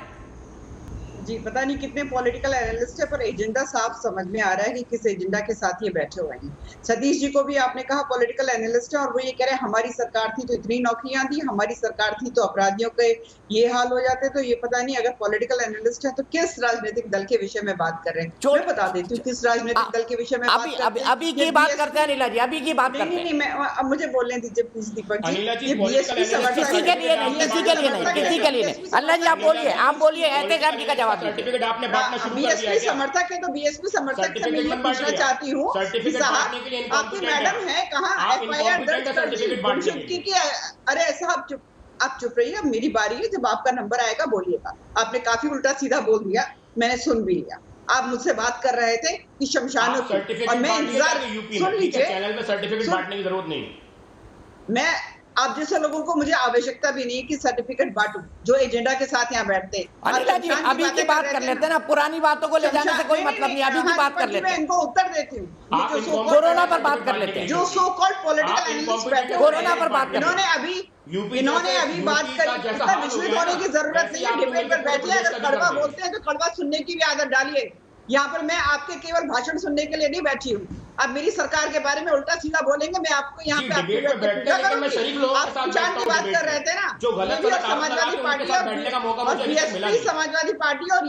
जी, पता नहीं कितने पॉलिटिकल एनालिस्ट है, पर एजेंडा साफ समझ में आ रहा है कि किस एजेंडा के साथ ये बैठे हुए हैं। सतीश जी को भी आपने कहा पॉलिटिकल एनालिस्ट है, और वो ये कह रहे हैं हमारी सरकार थी तो इतनी नौकरियां दी, हमारी सरकार थी तो अपराधियों के ये हाल हो जाते। तो ये पता नहीं, अगर पॉलिटिकल एनालिस्ट है तो किस राजनीतिक दल के विषय में बात कर रहे हैं। मैं बता देती हूँ किस राजनीतिक दल के विषय में बात करते हैं। अभी की बात करते हैं अनिला जी, अभी की बात करते हैं। नहीं, मैं अब मुझे बोलने दीजिए प्लीज दीपक जी। ये बीएसपी समर्थक किसी के लिए नहीं, किसी के लिए नहीं, किसी के लिए नहीं। अनिला जी आप बोलिए, आप बोलिए, एहतेजाम जी का जवाब सर्टिफिकेट आपने बांटना शुरू कर दिया बीएसपी समर्थक है तो बीएसपी समर्थक से मैं ये पूछना चाहती हूँ कि साहब आपकी मैडम है कहाँ एफआईआर दर्ज कर दी की। अरे साहब चुप, आप चुप रहिए, अब मेरी बारी है, जब आपका नंबर आएगा बोलिएगा। आपने काफी उल्टा सीधा बोल दिया, मैंने सुन भी लिया। आप मुझसे बात कर रहे थे कि शमशानों की, और मैं इंतजार, सुन लीजिए, चैनल में सर्टिफिकेट बांटने की जरूरत नहीं। मैं आप जैसे लोगों को मुझे आवश्यकता भी नहीं कि सर्टिफिकेट बांटूं जो एजेंडा के साथ यहाँ बैठते हैं। अनिला जी अभी की बात कर लेते हैं ना, पुरानी बातों को ले जाने से कोई मतलब नहीं, अभी की बात कर लेते हैं। मैं इनको उत्तर देती हूँ, कोरोना पर बात कर लेते हैं। जो सो कॉल्ड पॉलिटिकल एनालिस्ट बैठे कोरोना पर बात कर, इन्होंने अभी बात करी। इतना विचलित होने की जरूरत नहीं है, डिबेट पर बैठिए। अगर कड़वा बोलते हैं तो कड़वा सुनने की भी आदत डालिए। यहाँ पर मैं आपके केवल भाषण सुनने के लिए नहीं बैठी हूँ। आप मेरी सरकार के बारे में उल्टा सीधा बोलेंगे, मैं आपको यहाँ पे आपकी आप सुशांत की बात कर रहे थे ना, समाजवादी पार्टी और बीएसपी समाजवादी पार्टी और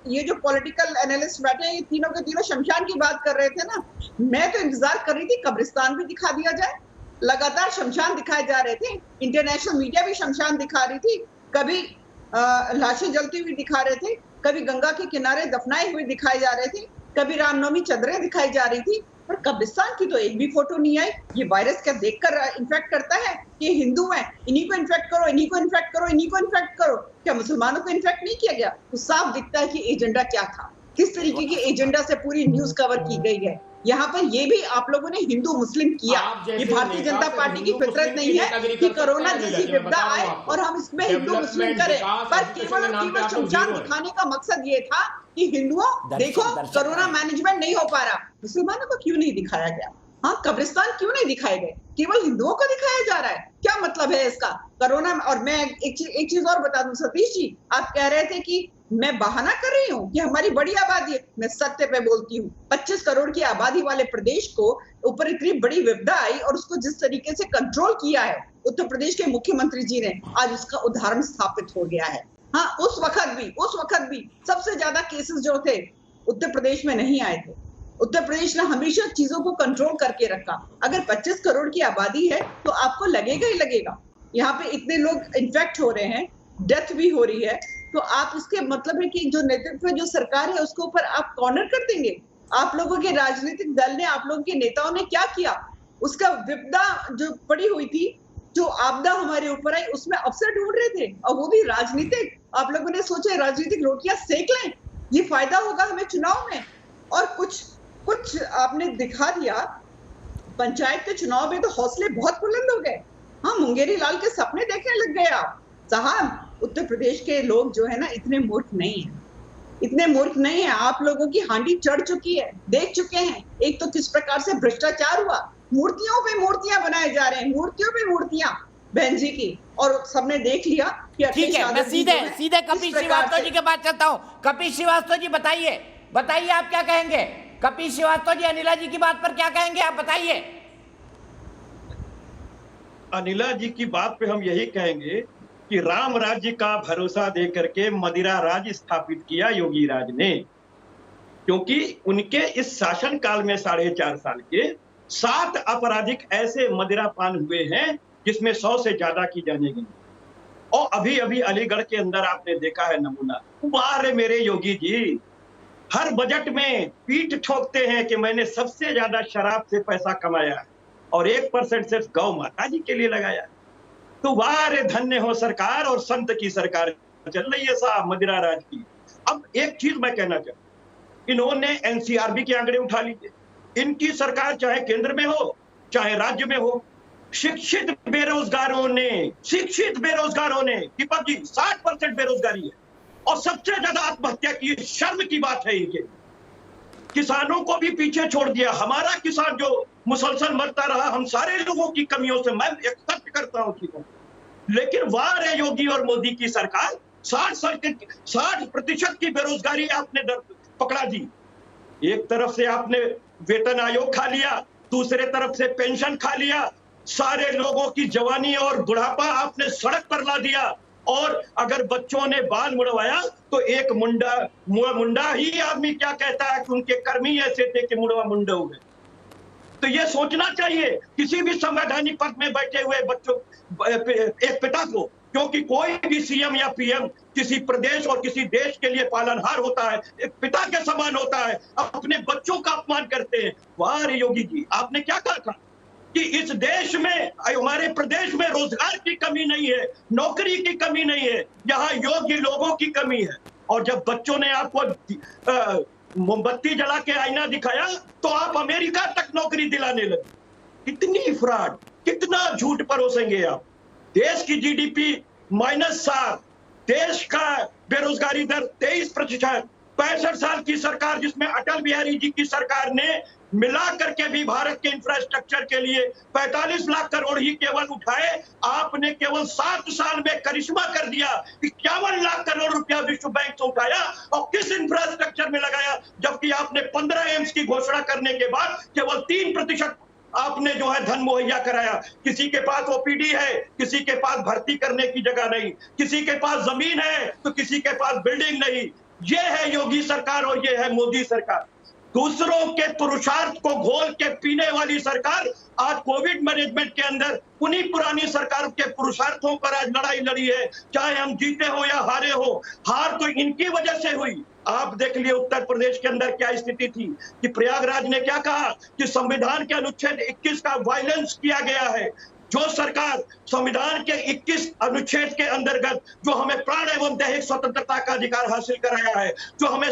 ये जो पॉलिटिकल एनालिस्ट बैठे हैं, ये तीनों के तीनों शमशान की बात कर रहे थे ना। मैं तो इंतजार कर रही थी कब्रिस्तान भी दिखा दिया जाए। लगातार शमशान दिखाए जा रहे थे, इंटरनेशनल मीडिया भी शमशान दिखा रही थी। कभी लाशें जलती हुई दिखा रहे थे, कभी गंगा के किनारे दफनाए हुए दिखाए जा रहे थे, कभी रामनवमी चदरें दिखाई जा रही थी, पर कब्रिस्तान की तो एक भी फोटो नहीं आई। ये वायरस क्या देखकर इन्फेक्ट करता है? ये हिंदू हैं, इन्हीं को इन्फेक्ट करो, इन्हीं को इन्फेक्ट करो, इन्हीं को इन्फेक्ट करो। क्या मुसलमानों को इन्फेक्ट नहीं किया गया? तो साफ दिखता है कि एजेंडा क्या था, किस तरीके की एजेंडा से पूरी न्यूज कवर की गई है। यहाँ पर ये भी आप लोगों ने हिंदू मुस्लिम किया। ये भारतीय जनता पार्टी की फितरत नहीं है कि कोरोना जैसी विपदा आए और हम इसमें हिंदू मुस्लिम करें। पर केवल और केवल शमशान दिखाने का मकसद ये था कि हिंदुओं देखो कोरोना मैनेजमेंट नहीं हो पा रहा। मुसलमानों को क्यों नहीं दिखाया गया? हाँ, कब्रिस्तान क्यों नहीं दिखाए गए? केवल हिंदुओं को दिखाया जा रहा है। क्या मतलब है इसका? कोरोना। और मैं एक चीज और बता दूं सतीश जी, आप कह रहे थे कि मैं बहाना कर रही हूँ कि हमारी बड़ी आबादी है। मैं सत्य पे बोलती हूँ, 25 करोड़ की आबादी वाले प्रदेश को ऊपर इतनी बड़ी विपदा आई और उसको जिस तरीके से कंट्रोल किया है उत्तर प्रदेश के मुख्यमंत्री जी ने, आज उसका उदाहरण स्थापित हो गया है। हाँ, उस वक्त भी सबसे ज्यादा केसेस जो थे उत्तर प्रदेश में नहीं आए थे। उत्तर प्रदेश ने हमेशा चीजों को कंट्रोल करके रखा। अगर 25 करोड़ की आबादी है तो आपको लगेगा ही लगेगा, यहाँ पे इतने लोग इन्फेक्ट हो रहे हैं, डेथ भी हो रही है, तो आप इसके मतलब है कि जो नेतृत्व जो सरकार है उसके ऊपर आप कॉर्नर कर देंगे। आप लोगों के राजनीतिक दल ने, आप लोगों के नेताओं ने क्या किया, उसका विपदा जो पड़ी हुई थी, जो आपदा हमारे ऊपर आई, उसमें अवसर ढूंढ रहे थे, और वो भी राजनीतिक। आप लोगों ने सोचा राजनीतिक रोटियां सेक लें, ये फायदा होगा हमें चुनाव में, और कुछ आपने दिखा दिया। पंचायत के चुनाव में तो हौसले बहुत बुलंद हो गए। हाँ, मुंगेरी लाल के सपने देखने लग गए आप साहब। उत्तर प्रदेश के लोग जो है ना, इतने मूर्ख नहीं है, इतने मूर्ख नहीं है। आप लोगों की हांडी चढ़ चुकी है, देख चुके हैं एक तो किस प्रकार से भ्रष्टाचार हुआ, मूर्तियों पे मूर्तियां बनाए जा रहे हैं, मूर्तियों पे मूर्तियां बहन जी की, और सबने देख लिया कि ठीक है, मैं सीधे कपिल श्रीवास्तव जी के पास चलता हूं। कपिल श्रीवास्तव जी बताइए आप क्या कहेंगे? कपिल श्रीवास्तव जी अनिला जी की बात पर क्या कहेंगे, आप बताइए। अनिला जी की बात पे हम यही कहेंगे कि राम राज्य का भरोसा दे करके मदिरा राज स्थापित किया योगी राज ने, क्योंकि उनके इस शासन काल में 4.5 साल के 7 आपराधिक ऐसे मदिरा पान हुए हैं जिसमें 100 से ज्यादा की जाने गिनी। और अभी अभी अलीगढ़ के अंदर आपने देखा है नमूना। वाह रे मेरे योगी जी, हर बजट में पीठ ठोकते हैं कि मैंने सबसे ज्यादा शराब से पैसा कमाया है और 1% सिर्फ गौ माता जी के लिए लगाया। तो वाह रे धन्य हो सरकार, और संत की सरकार चल रही है साहब मदिरा राज की। अब एक चीज मैं कहना चाहूँ, इन्होंने एनसीआरबी के आंकड़े उठा लीजिए। इनकी सरकार चाहे केंद्र में हो चाहे राज्य में हो, शिक्षित बेरोजगारों ने दीपक जी 60% बेरोजगारी है, और सबसे ज्यादा आत्महत्या की। शर्म की बात है इनके। किसानों को भी पीछे छोड़ दिया। हमारा किसान जो मुसलसल मरता रहा, हम सारे लोगों की कमियों से मैं एक्सेप्ट करता हूं चीजों, लेकिन वाह रे योगी और मोदी की सरकार, 60% की बेरोजगारी आपने पकड़ा दी। एक तरफ से आपने वेतन आयोग खा लिया, दूसरे तरफ से पेंशन खा लिया, सारे लोगों की जवानी और बुढ़ापा आपने सड़क पर ला दिया। और अगर बच्चों ने बाल मुड़वाया तो एक मुंडा ही आदमी क्या कहता है कि उनके कर्म ही ऐसे थे कि मुड़वा मुंडे हो गए। तो ये सोचना चाहिए किसी भी संवैधानिक पद में बैठे हुए बच्चों, एक पिता को, क्योंकि कोई भी सीएम या पीएम किसी प्रदेश और किसी देश के लिए पालनहार होता है, एक पिता के समान होता है, अपने बच्चों का अपमान करते हैं। वाह रे योगी जी, आपने क्या कहा था कि इस देश में, हमारे प्रदेश में रोजगार की कमी नहीं है, नौकरी की कमी नहीं है, यहाँ योग्य लोगों की कमी है। और जब बच्चों ने आपको मोमबत्ती जला के आईना दिखाया तो आप अमेरिका तक नौकरी दिलाने लगे। कितनी फ्रॉड, कितना झूठ परोसेंगे आप। देश की जीडीपी -7, देश का बेरोजगारी दर 23%, 65 साल की सरकार जिसमें अटल बिहारी जी की सरकार ने मिला करके भी भारत के इंफ्रास्ट्रक्चर के लिए 45 लाख करोड़ ही केवल उठाए, आपने केवल 7 साल में करिश्मा कर दिया। 51 लाख करोड़ रुपया विश्व बैंक से उठाया और किस इंफ्रास्ट्रक्चर में लगाया, जबकि आपने 15 एम्स की घोषणा करने के बाद केवल 3% आपने जो है धन मुहैया कराया। किसी के पास ओपीडी है, किसी के पास भर्ती करने की जगह नहीं, किसी के पास जमीन है तो किसी के पास बिल्डिंग नहीं। ये है योगी सरकार और ये है मोदी सरकार, दूसरों के पुरुषार्थ को घोल के पीने वाली सरकार। आज कोविड मैनेजमेंट के अंदर उन्हीं पुरानी सरकार के पुरुषार्थों पर आज लड़ाई लड़ी है, चाहे हम जीते हो या हारे हो। हार तो इनकी वजह से हुई। आप देख लिए उत्तर प्रदेश के अंदर क्या स्थिति थी कि प्रयागराज ने क्या कहा कि संविधान के अनुच्छेद 21 का वायलेंस किया गया है। जो सरकार संविधान के 21 अनुच्छेद के अंतर्गत जो हमें प्राण एवं दैहिक स्वतंत्रता का अधिकार हासिल कराया है, जो हमें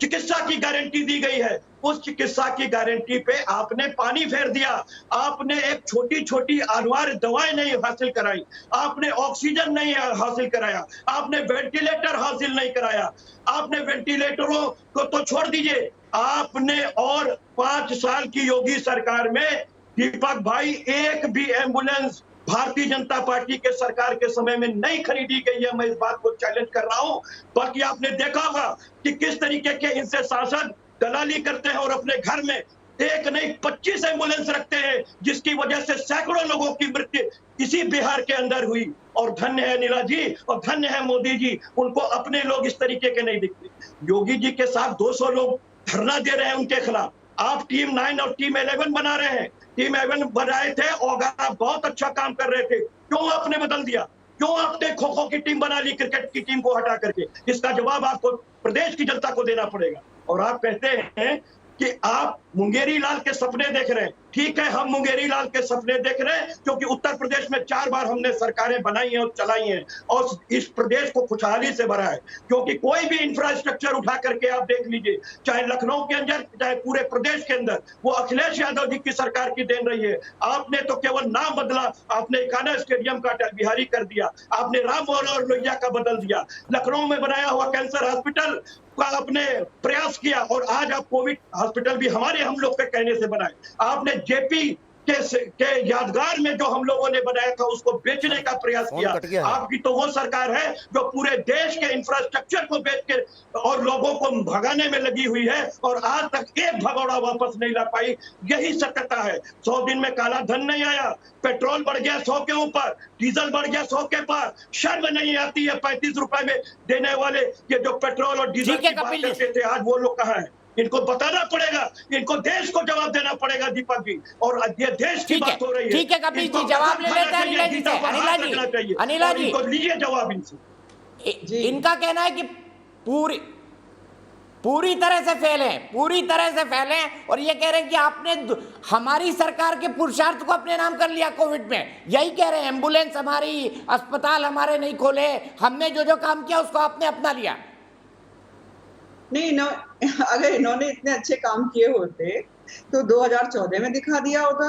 चिकित्सा की गारंटी दी गई है, उस चिकित्सा की गारंटी पे आपने पानी फेर दिया। आपने एक छोटी छोटी अनिवार्य दवाएं नहीं हासिल कराई, आपने ऑक्सीजन नहीं हासिल कराया, आपने वेंटिलेटर हासिल नहीं कराया। आपने वेंटिलेटरों को तो छोड़ दीजिए, आपने और 5 साल की योगी सरकार में दीपक भाई एक भी एम्बुलेंस भारतीय जनता पार्टी के सरकार के समय में नहीं खरीदी गई है। मैं इस बात को चैलेंज कर रहा हूं। बाकी आपने देखा होगा कि किस तरीके के इनसे सांसद दलाली करते हैं और अपने घर में एक नहीं 25 एम्बुलेंस रखते हैं, जिसकी वजह से सैकड़ों लोगों की मृत्यु इसी बिहार के अंदर हुई। और धन्य है नीला जी और धन्य है मोदी जी, उनको अपने लोग इस तरीके के नहीं दिखते। योगी जी के साथ 200 लोग धरना दे रहे हैं उनके खिलाफ, आप टीम 9 और टीम 11 बना रहे हैं। टीम 11 बनाए थे और आप बहुत अच्छा काम कर रहे थे, क्यों आपने बदल दिया? क्यों आपने खो खो की टीम बना ली क्रिकेट की टीम को हटा करके? इसका जवाब आपको प्रदेश की जनता को देना पड़ेगा। और आप कहते हैं कि आप मुंगेरी लाल के सपने देख रहे हैं। ठीक है, हम मुंगेरी लाल के सपने देख रहे हैं, क्योंकि उत्तर प्रदेश में 4 बार हमने सरकारें बनाई हैं और चलाई हैं और इस प्रदेश को खुशहाली से भरा है। क्योंकि कोई भी इंफ्रास्ट्रक्चर उठा करके आप देख लीजिए, चाहे लखनऊ के अंदर, चाहे पूरे प्रदेश के अंदर, वो अखिलेश यादव जी की सरकार की देन रही है। आपने तो केवल नाम बदला, आपने इकाना स्टेडियम का अटल बिहारी कर दिया, आपने राम मनोहर लोहिया का बदल दिया, लखनऊ में बनाया हुआ कैंसर हॉस्पिटल का आपने प्रयास किया और आज आप कोविड हॉस्पिटल भी हम लोग के कहने से बनाए। आपने जेपी के यादगार में जो हम लोगों ने बनाया था उसको बेचने का प्रयास किया। आपकी तो वो सरकार है जो पूरे देश के इंफ्रास्ट्रक्चर को बेच के और लोगों को भगाने में लगी हुई है और आज तक एक भगोड़ा वापस नहीं ला पाई। यही सत्यता है। 100 दिन में काला धन नहीं आया, पेट्रोल बढ़ गया 100 के ऊपर, डीजल बढ़ गया 100 के पार। शर्म नहीं आती है 35 रुपए में देने वाले ये जो पेट्रोल और डीजल की बात करते थे, आज वो लोग कहाँ है? इनको बताना पड़ेगा, इनको देश को जवाब देना पड़ेगा दीपक जी। और ये देश की बात हो रही है। ठीक है कपिल जी, जवाब ले लेते हैं अनिला जी से। अनिला जी इनको लीजिए जवाब इनसे। इनका कहना है कि पूरी तरह से फैले और ये कह रहे हैं कि आपने हमारी सरकार के पुरुषार्थ को अपने नाम कर लिया कोविड में। यही कह रहे हैं, एम्बुलेंस हमारी, अस्पताल हमारे नहीं खोले, हमने जो जो काम किया उसको आपने अपना लिया। नहीं, अगर इन्होंने इतने अच्छे काम किए होते तो 2014 में दिखा दिया होता,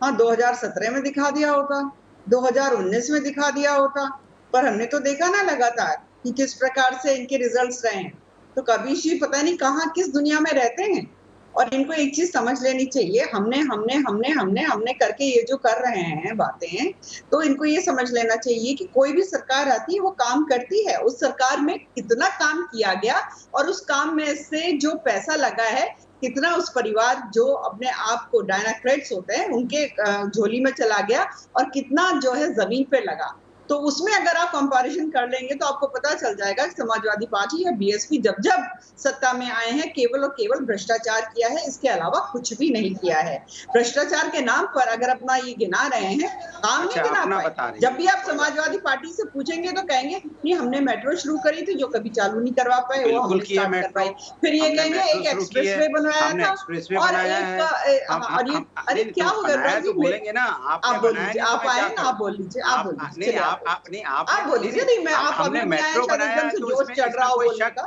हाँ 2017 में दिखा दिया होता, 2019 में दिखा दिया होता। पर हमने तो देखा ना लगातार कि किस प्रकार से इनके रिजल्ट्स रहे हैं। तो कबीर जी पता नहीं कहाँ किस दुनिया में रहते हैं। और इनको एक चीज समझ लेनी चाहिए, हमने करके ये जो कर रहे हैं बातें, तो इनको ये समझ लेना चाहिए कि कोई भी सरकार आती है वो काम करती है, उस सरकार में कितना काम किया गया और उस काम में से जो पैसा लगा है कितना उस परिवार जो अपने आप को डायनाक्रेट्स होते हैं उनके झोली में चला गया और कितना जो है जमीन पे लगा। तो उसमें अगर आप कंपैरिजन कर लेंगे तो आपको पता चल जाएगा कि समाजवादी पार्टी या बीएसपी जब जब सत्ता में आए हैं केवल और केवल भ्रष्टाचार किया है, इसके अलावा कुछ भी नहीं किया है। भ्रष्टाचार के नाम पर अगर अपना ये गिना रहे हैं, काम नहीं गिना पाए। जब भी आप समाजवादी पार्टी से पूछेंगे तो कहेंगे नहीं हमने मेट्रो शुरू करी थी जो कभी चालू नहीं करवा पाए, वो हम स्टार्ट कर पाए। फिर ये कहेंगे एक एक्सप्रेस वे बनवाया था और एक अरे क्या हो गया आप बोल लीजिए, आप आए ना, आप बोल लीजिए, आप बोल लीजिए, आप बोलिए। नहीं मैं आप हमने मेट्रो बनाया तो जोश चढ़ रहा हो बोलने का।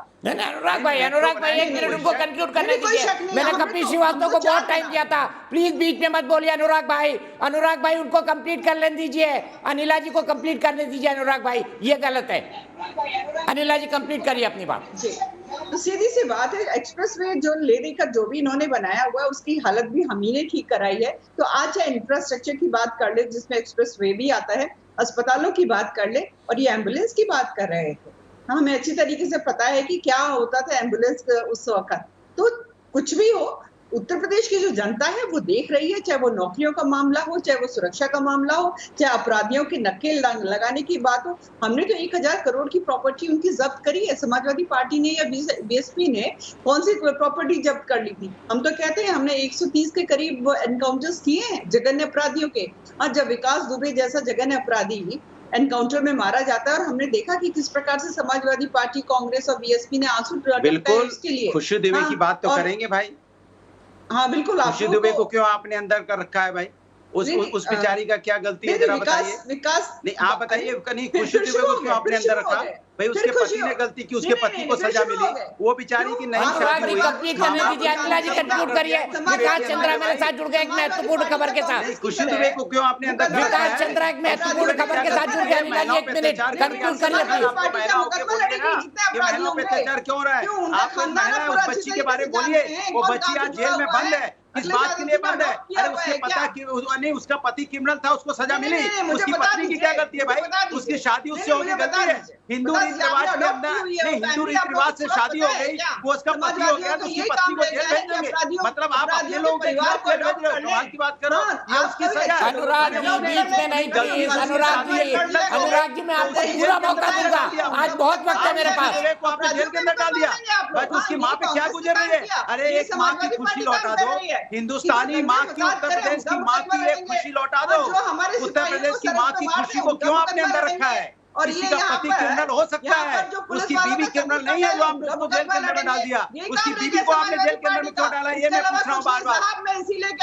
अनुराग भाई एक मिनट उनको कंक्लूड करने दीजिए। मैंने कपिल श्रीवास्तव को बहुत टाइम दिया था, प्लीज बीच में मत बोलिए अनुराग भाई उनको कंप्लीट कर लेने दीजिए, अनिला जी को कंप्लीट करने दीजिए। अनुराग भाई ये गलत है, अनिला जी कंप्लीट करिए अपनी बात। तो सीधी सी बात है, एक्सप्रेस वे जो ले देकर जो भी इन्होंने बनाया हुआ है उसकी हालत भी हम ही ने ठीक कराई है। तो आज चाहे इंफ्रास्ट्रक्चर की बात कर ले जिसमें एक्सप्रेस वे भी आता है, अस्पतालों की बात कर ले और ये एम्बुलेंस की बात कर रहे थे। हमें अच्छी तरीके से पता है कि क्या होता था एम्बुलेंस उस वक्त। तो कुछ भी हो, उत्तर प्रदेश की जो जनता है वो देख रही है, चाहे वो नौकरियों का मामला हो, चाहे वो सुरक्षा का मामला हो, चाहे अपराधियों के नकेल लगाने की बात हो। हमने तो 1000 करोड़ की प्रॉपर्टी उनकी जब्त करी है, समाजवादी पार्टी ने या बीएसपी ने कौन सी प्रॉपर्टी जब्त कर ली थी? हम तो कहते हैं हमने 130 के करीब एनकाउंटर्स किए हैं जघन्य अपराधियों के। आज जब विकास दुबे जैसा जघन्य अपराधी एनकाउंटर में मारा जाता है और हमने देखा कि किस प्रकार से समाजवादी पार्टी, कांग्रेस और बीएसपी ने आंसू बिल्कुल उसके लिए। खुशी दुबे की बात तो करेंगे भाई। हाँ बिल्कुल। खुशी दुबे को क्यों आपने अंदर कर रखा है भाई? उस बेचारी का क्या गलती है जरा बताइए। नहीं आप बताइए, खुशी दुबे को क्यों आपने अंदर रखा भाई? उसके पति ने गलती की, उसके पति को सजा मिली, वो बेचारी की नहीं शादी हुई। कंप्लीट करने दीजिए, अनिला जी कंक्लूड करिए। विकास चंद्रा मेरे साथ जुड़ गए एक महत्वपूर्ण खबर के साथ। खुशी दुबे को क्यों आपने अंदर रखा है? विकास चंद्रा एक महत्वपूर्ण खबर के साथ जुड़ गए। अनिला जी एक मिनट कंक्लूड करिए। महिलाओं पे अत्याचार क्यों हो रहा है? आप महिला उस बच्ची के बारे में बोलिए, वो बच्ची आज जेल में बंद है, किस बात के लिए बंद है? अरे उसके पता कि नहीं, उसका पति क्रिमिनल था, उसको सजा मिली, उसकी पत्नी की क्या गलती है भाई? उसकी शादी उससे होगी, गलती है? हिंदू रीति रिवाज के अंदर नहीं, हिंदू रीति रिवाज से शादी हो गई, वो उसका पति हो गया तो उसकी पत्नी को जेल भेज देंगे? मतलब आप अपने लोगों के खिलाफ जेल भेज रहे हो? कमाल की बात करो, ये उसकी सजा है। अनुराग जी बीच में नहीं प्लीज, अनुराग जी मैं आपको पूरा मौका दूंगा, आज बहुत वक्त है मेरे पास। को आपने जेल के अंदर डाल दिया, बट उसकी माँ पे क्या गुजर रही है? अरे एक माँ की खुशी लौटा दो, हिंदुस्तानी माँ की, उत्तर प्रदेश की माँ की एक खुशी लौटा दो। उत्तर प्रदेश की माँ की खुशी को क्यों आपने अंदर रखा है? और किसी का पति क्रिमिनल हो सकता है, उसकी बीवी क्रिमिनल नहीं है जो आपने उसको जेल के अंदर में डाल दिया। उसकी बीवी को आपने जेल के अंदर में क्यों डाला, ये मैं पूछ रहा हूँ बार बार।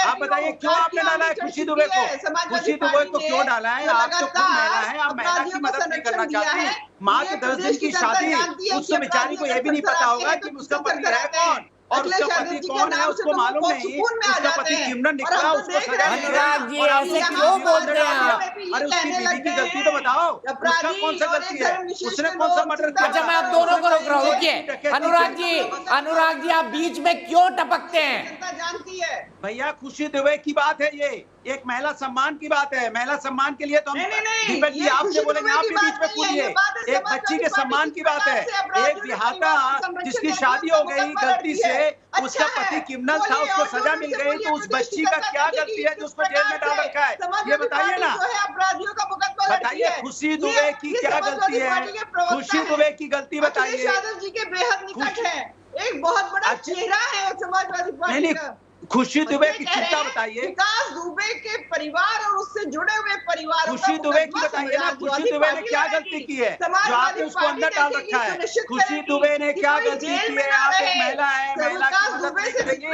आप बताइए क्यों आपने डाला है खुशी दुबे को? खुशी दुबे को क्यों डाला है? आप तो खुद महिला है, आप महिला की मदद नहीं करना चाहती। माँ के 10 दिन की शादी, उससे बेचारी को यह भी नहीं पता होगा कि उसका पति है कौन और उसका पति कौन है, उसको मालूम नहीं। उसका पति क्रिमिनल निकला, उसको सजा मिल गई। अनुराग जी ऐसे क्यों बोलते हैं आप? अरे उसकी बीवी की गलती तो बताओ, उसका कौन सा गलती है? उसने कौन सा मर्डर किया? अच्छा मैं आप दोनों को रोक रहा हूँ, रुकिए। अनुराग जी आप बीच में क्यों टपकते हैं? जानती है भैया, खुशी दुबे की बात है, ये एक महिला सम्मान की बात है। महिला सम्मान के लिए तो हम दीपक जी आपसे बोलेंगे, आप भी बीच में कूदिए। एक बच्ची के सम्मान की बात है, एक विहाता जिसकी शादी हो गई गलती से, उसका पति क्रिमिनल था, उसको सजा मिल गई, तो उस बच्ची का क्या गलती है जो उसको जेल में डाल रखा है? ये बताइए ना, बताइए खुशी दुबे की क्या गलती है? खुशी दुबे की गलती बताइए। यादव जी के बेहद निकट है, एक बहुत बड़ा चेहरा है समाजवादी पार्टी का। खुशी दुबे की चिंता बताइए। विकास दुबे के परिवार और उससे जुड़े हुए परिवार। खुशी दुबे की बताइए ना, खुशी दुबे ने क्या गलती की है जो आपने उसको अंदर डाल रखा है? खुशी दुबे ने क्या गलती की है? आप एक महिला है, महिला की मदद नहीं करेंगे,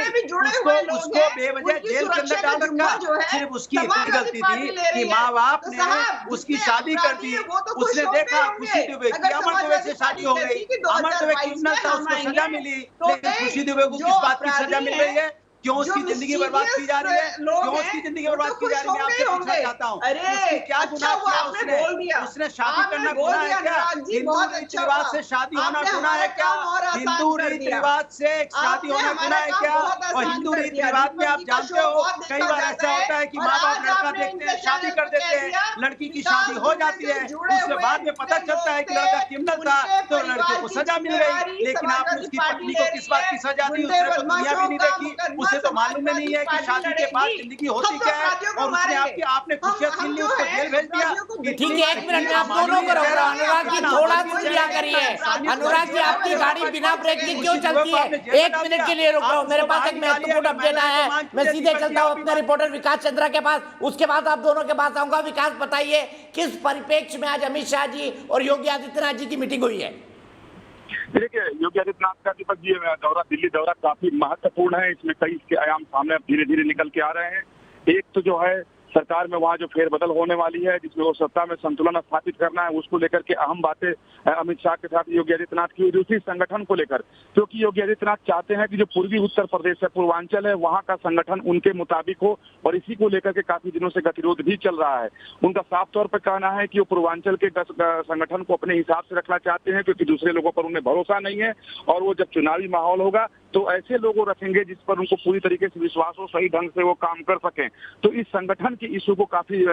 उसको बेवजह जेल के अंदर डाल रखा। सिर्फ उसकी इतनी गलती थी कि माँ बाप ने उसकी शादी कर दी। उसने देखा खुशी दुबे की, अमर दुबे से शादी हो गई, अमर दुबे क्रिमिनल था, उसको सजा मिली, लेकिन खुशी दुबे को किस बात की सजा मिल रही है? क्यों उसकी जिंदगी बर्बाद की जा रही है? क्यों उसकी जिंदगी बर्बाद की जा रही है? मैं आपसे पूछना चाहता हूँ, उसने क्या गुनाह किया? उसने शादी करना गुनाह है क्या? हिंदू रीति रिवाज से शादी होना गुनाह है क्या? हिंदू रीति रिवाज से शादी होना गुनाह है क्या? और हिंदू रीति रिवाज में आप जानते हो कई बार ऐसा होता है कि माँ बाप लड़का देखते हैं, शादी कर देते हैं, लड़की की शादी हो जाती है, उसके बाद में पता चलता है कि लड़का क्रिमिनल था तो लड़के को सजा मिल गई, लेकिन आपने उसकी पत्नी को किस बात की सजा दी? उसने तो दुनिया भी नहीं देखी, उसे तो मालूम नहीं है कि शादी के बाद जिंदगी होती क्या है, और उसने आपने खुशियां छीन ली, उसको जेल भेज दिया। ठीक है, एक मिनट में आप दोनों को रोक रहा हूं। अनुराग जी थोड़ा सुनिया करिए। अनुराग जी आपकी गाड़ी बिना ब्रेक के क्यों चलती है? एक मिनट के लिए रोक रहा हूं, मेरे पास एक महत्वपूर्ण अपडेट आया है। मैं सीधे चलता हूं अपने रिपोर्टर विकास चंद्रा के पास, उसके बाद आप दोनों के पास आऊंगा। विकास बताइए किस परिप्रेक्ष्य में आज अमित शाह जी और योगी आदित्यनाथ जी की मीटिंग हुई है? देखिए, योगी आदित्यनाथ का दीपक जी दौरा, दिल्ली दौरा काफी महत्वपूर्ण है। इसमें कई इसके आयाम सामने अब धीरे धीरे निकल के आ रहे हैं। एक तो जो है सरकार में वहाँ जो फेरबदल होने वाली है, जिसमें वो सत्ता में संतुलन स्थापित करना है, उसको लेकर के अहम बातें अमित शाह के साथ योगी आदित्यनाथ की। दूसरी संगठन को लेकर, क्योंकि योगी आदित्यनाथ चाहते हैं कि जो पूर्वी उत्तर प्रदेश है, पूर्वांचल है, वहाँ का संगठन उनके मुताबिक हो, और इसी को लेकर के काफी दिनों से गतिरोध भी चल रहा है। उनका साफ तौर पर कहना है कि वो पूर्वांचल के संगठन को अपने हिसाब से रखना चाहते हैं, क्योंकि दूसरे लोगों पर उन्हें भरोसा नहीं है, और वो जब चुनावी माहौल होगा तो ऐसे लोगों रखेंगे जिस पर उनको पूरी तरीके से विश्वास हो, सही ढंग से वो काम कर सकें। तो इस संगठन की इशू को काफी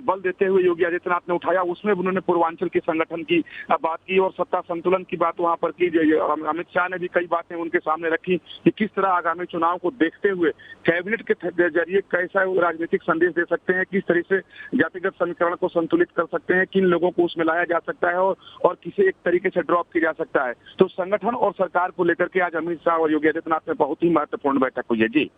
बल देते हुए योगी आदित्यनाथ ने उठाया। उसमें उन्होंने पूर्वांचल के संगठन की बात की और सत्ता संतुलन की बात वहां पर की। अमित शाह ने भी कई बातें उनके सामने रखी कि किस तरह आगामी चुनाव को देखते हुए कैबिनेट के जरिए कैसा राजनीतिक संदेश दे सकते हैं, किस तरह से जातिगत समीकरण को संतुलित कर सकते हैं, किन लोगों को उसमें लाया जा सकता है और किसे एक तरीके से ड्रॉप किया जा सकता है। तो संगठन और सरकार को लेकर के आज अमित शाह और योगी आदित्यनाथ में बहुत ही महत्वपूर्ण बैठक हुई है। जी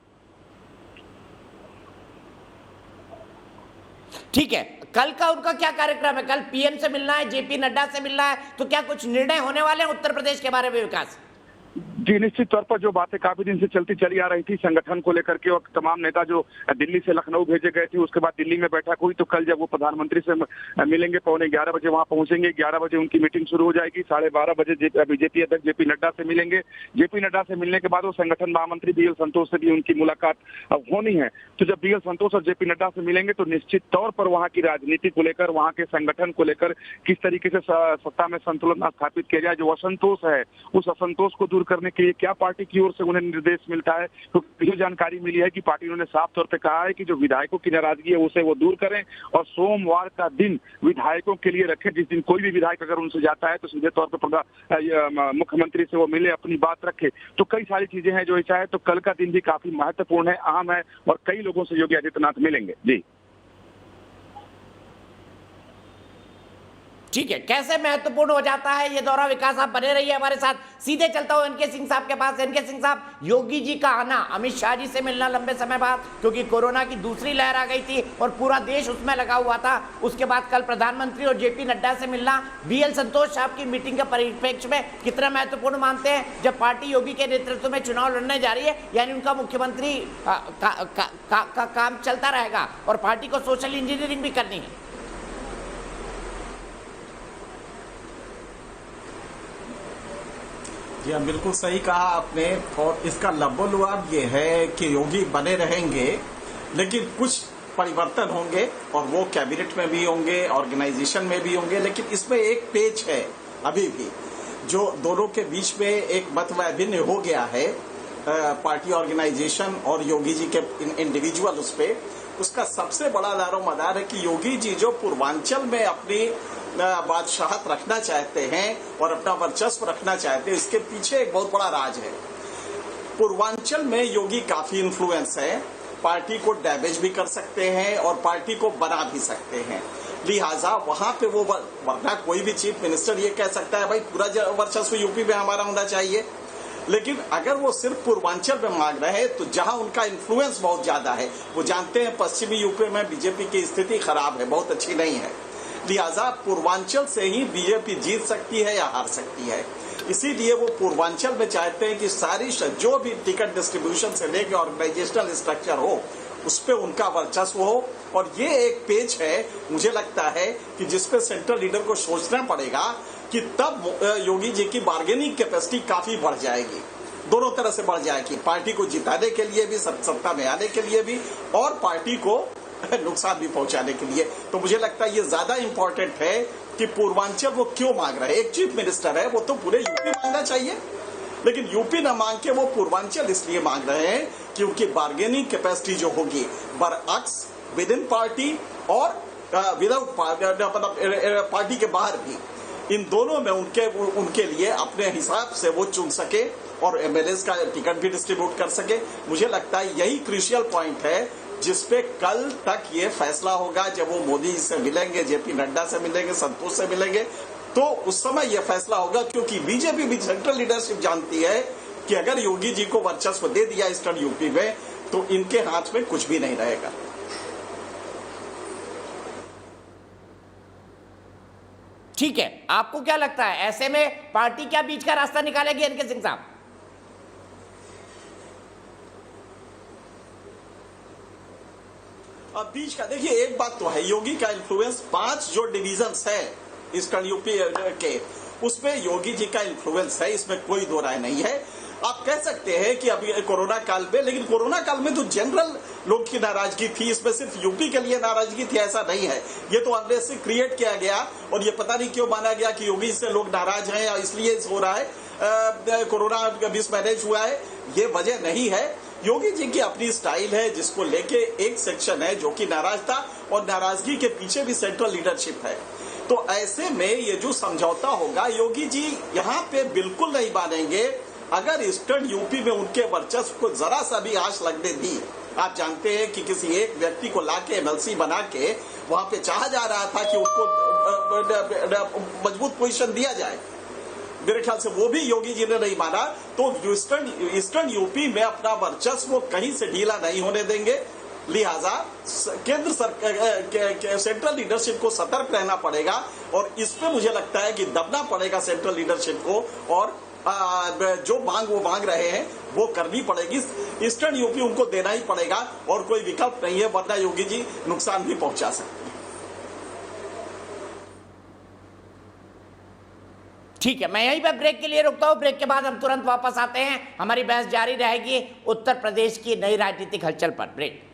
ठीक है, कल का उनका क्या कार्यक्रम है? कल पीएम से मिलना है, जेपी नड्डा से मिलना है, तो क्या कुछ निर्णय होने वाले हैं उत्तर प्रदेश के बारे में? विकास जी, निश्चित तौर पर जो बातें काफी दिन से चली आ रही थी संगठन को लेकर के, और तमाम नेता जो दिल्ली से लखनऊ भेजे गए थे, उसके बाद दिल्ली में बैठक हुई। तो कल जब वो प्रधानमंत्री से मिलेंगे, 11:15 बजे वहां पहुंचेंगे, 11 बजे उनकी मीटिंग शुरू हो जाएगी, 12:30 बजे बीजेपी अध्यक्ष जेपी नड्डा से मिलेंगे। जेपी नड्डा से मिलने के बाद वो संगठन महामंत्री बीएल संतोष से भी उनकी मुलाकात होनी है। तो जब बीएल संतोष और जेपी नड्डा से मिलेंगे तो निश्चित तौर पर वहाँ की राजनीति को लेकर, वहाँ के संगठन को लेकर किस तरीके से सत्ता में संतुलन स्थापित किया जाए, जो असंतोष है उस असंतोष को दूर करने करने के लिए क्या पार्टी की ओर से उन्हें निर्देश मिलता है। तो जो जानकारी मिली है कि पार्टी ने साफ तौर पे कहा है कि जो विधायकों की नाराजगी है उसे वो दूर करें और सोमवार का दिन विधायकों के लिए रखें, जिस दिन कोई भी विधायक अगर उनसे जाता है तो सीधे तौर पर मुख्यमंत्री से वो मिले, अपनी बात रखे। तो कई सारी चीजें हैं जो ऐसा है। तो कल का दिन भी काफी महत्वपूर्ण है, अहम है और कई लोगों से योगी आदित्यनाथ मिलेंगे। जी ठीक है, कैसे महत्वपूर्ण हो जाता है ये दौरा? विकास आप बने रहिए हमारे साथ। सीधे चलता हूं एनके सिंह साहब के पास। एनके सिंह साहब, योगी जी का आना, अमित शाह जी से मिलना लंबे समय बाद, क्योंकि कोरोना की दूसरी लहर आ गई थी और पूरा देश उसमें लगा हुआ था। उसके बाद कल प्रधानमंत्री और जेपी नड्डा से मिलना, बीएल संतोष साहब की मीटिंग के परिप्रेक्ष्य में कितना महत्वपूर्ण मानते हैं जब पार्टी योगी के नेतृत्व में चुनाव लड़ने जा रही है? यानी उनका मुख्यमंत्री का काम चलता रहेगा और पार्टी को सोशल इंजीनियरिंग भी करनी है। जी हाँ, बिल्कुल सही कहा आपने। और इसका लब्बो-लुआब ये है कि योगी बने रहेंगे, लेकिन कुछ परिवर्तन होंगे और वो कैबिनेट में भी होंगे, ऑर्गेनाइजेशन में भी होंगे। लेकिन इसमें एक पेच है अभी भी, जो दोनों के बीच में एक मतभेद हो गया है पार्टी ऑर्गेनाइजेशन और योगी जी के इंडिविजुअल उस पे। उसका सबसे बड़ा दारोमदार है कि योगी जी जो पूर्वांचल में अपनी बादशाहत रखना चाहते हैं और अपना वर्चस्व रखना चाहते हैं, इसके पीछे एक बहुत बड़ा राज है। पूर्वांचल में योगी काफी इन्फ्लुएंस है, पार्टी को डैमेज भी कर सकते हैं और पार्टी को बना भी सकते हैं। लिहाजा वहां पे वो, वरना कोई भी चीफ मिनिस्टर ये कह सकता है भाई पूरा वर्चस्व यूपी में हमारा होना चाहिए, लेकिन अगर वो सिर्फ पूर्वांचल में मांग रहे हैं तो जहां उनका इन्फ्लुएंस बहुत ज्यादा है, वो जानते हैं पश्चिमी यूपी में बीजेपी की स्थिति खराब है, बहुत अच्छी नहीं है। लिहाजा पूर्वांचल से ही बीजेपी जीत सकती है या हार सकती है। इसीलिए वो पूर्वांचल में चाहते हैं कि सारी जो भी टिकट डिस्ट्रीब्यूशन से लेकर ऑर्गेनाइजेशनल स्ट्रक्चर हो उस पे उनका वर्चस्व हो। और ये एक पेज है, मुझे लगता है कि जिसपे सेंट्रल लीडर को सोचना पड़ेगा कि तब योगी जी की बार्गेनिंग कैपेसिटी काफी बढ़ जाएगी, दोनों तरह से बढ़ जाएगी, पार्टी को जिताने के लिए भी, सत्ता में आने के लिए भी, और पार्टी को नुकसान भी पहुंचाने के लिए। तो मुझे लगता है ये ज्यादा इंपॉर्टेंट है कि पूर्वांचल वो क्यों मांग रहे हैं। एक चीफ मिनिस्टर है, वो तो पूरे यूपी मांगना चाहिए, लेकिन यूपी न मांग के वो पूर्वांचल इसलिए मांग रहे हैं कि उनकी बार्गेनिंग कैपेसिटी जो होगी बरअक्स विद इन पार्टी और विदाउट पार्टी के बाहर भी, इन दोनों में उनके लिए अपने हिसाब से वो चुन सके और एमएलएस का टिकट भी डिस्ट्रीब्यूट कर सके। मुझे लगता है यही क्रूशियल पॉइंट है जिसपे कल तक ये फैसला होगा। जब वो मोदी से मिलेंगे, जेपी नड्डा से मिलेंगे, संतोष से मिलेंगे, तो उस समय यह फैसला होगा, क्योंकि बीजेपी भी सेंट्रल लीडरशिप जानती है कि अगर योगी जी को वर्चस्व दे दिया ईस्टर्न यूपी में तो इनके हाथ में कुछ भी नहीं रहेगा। ठीक है, आपको क्या लगता है ऐसे में पार्टी क्या बीच का रास्ता निकालेगी एनके सिंह साहब? अब बीच का देखिए, एक बात तो है, योगी का इन्फ्लुएंस 5 जो डिविजन्स है ईस्टर्न यूपी के, उसमें योगी जी का इन्फ्लुएंस है, इसमें कोई दो राय नहीं है। आप कह सकते हैं कि अभी कोरोना काल में, लेकिन कोरोना काल में तो जनरल लोग की नाराजगी थी, इसमें सिर्फ यूपी के लिए नाराजगी थी ऐसा नहीं है। ये तो अंदर से क्रिएट किया गया और ये पता नहीं क्यों माना गया कि योगी से लोग नाराज हैं और इसलिए हो रहा है, कोरोना मिसमैनेज हुआ है। ये वजह नहीं है। योगी जी की अपनी स्टाइल है जिसको लेके एक सेक्शन है जो कि नाराज था और नाराजगी के पीछे भी सेंट्रल लीडरशिप है। तो ऐसे में ये जो समझौता होगा, योगी जी यहाँ पे बिल्कुल नहीं मानेंगे अगर ईस्टर्न यूपी में उनके वर्चस्व को जरा सा भी आंच लगने दी। आप जानते हैं कि किसी एक व्यक्ति को लाके एमएलसी बना के वहां पे चाहा जा रहा था कि उनको मजबूत पोजीशन दिया जाए, मेरे ख्याल से वो भी योगी जी ने नहीं माना। तो ईस्टर्न यूपी में अपना वर्चस्व कहीं से ढीला नहीं होने देंगे। लिहाजा केंद्र सरकार, सेंट्रल लीडरशिप को सतर्क रहना पड़ेगा और इस पे मुझे लगता है कि दबना पड़ेगा सेंट्रल लीडरशिप को, और जो वो मांग रहे हैं वो करनी पड़ेगी। ईस्टर्न यूपी उनको देना ही पड़ेगा और कोई विकल्प नहीं है, वरना योगी जी नुकसान भी पहुंचा सकते हैं। ठीक है, मैं यहीं पर ब्रेक के लिए रुकता हूं। ब्रेक के बाद हम तुरंत वापस आते हैं, हमारी बहस जारी रहेगी उत्तर प्रदेश की नई राजनीतिक हलचल पर। ब्रेक।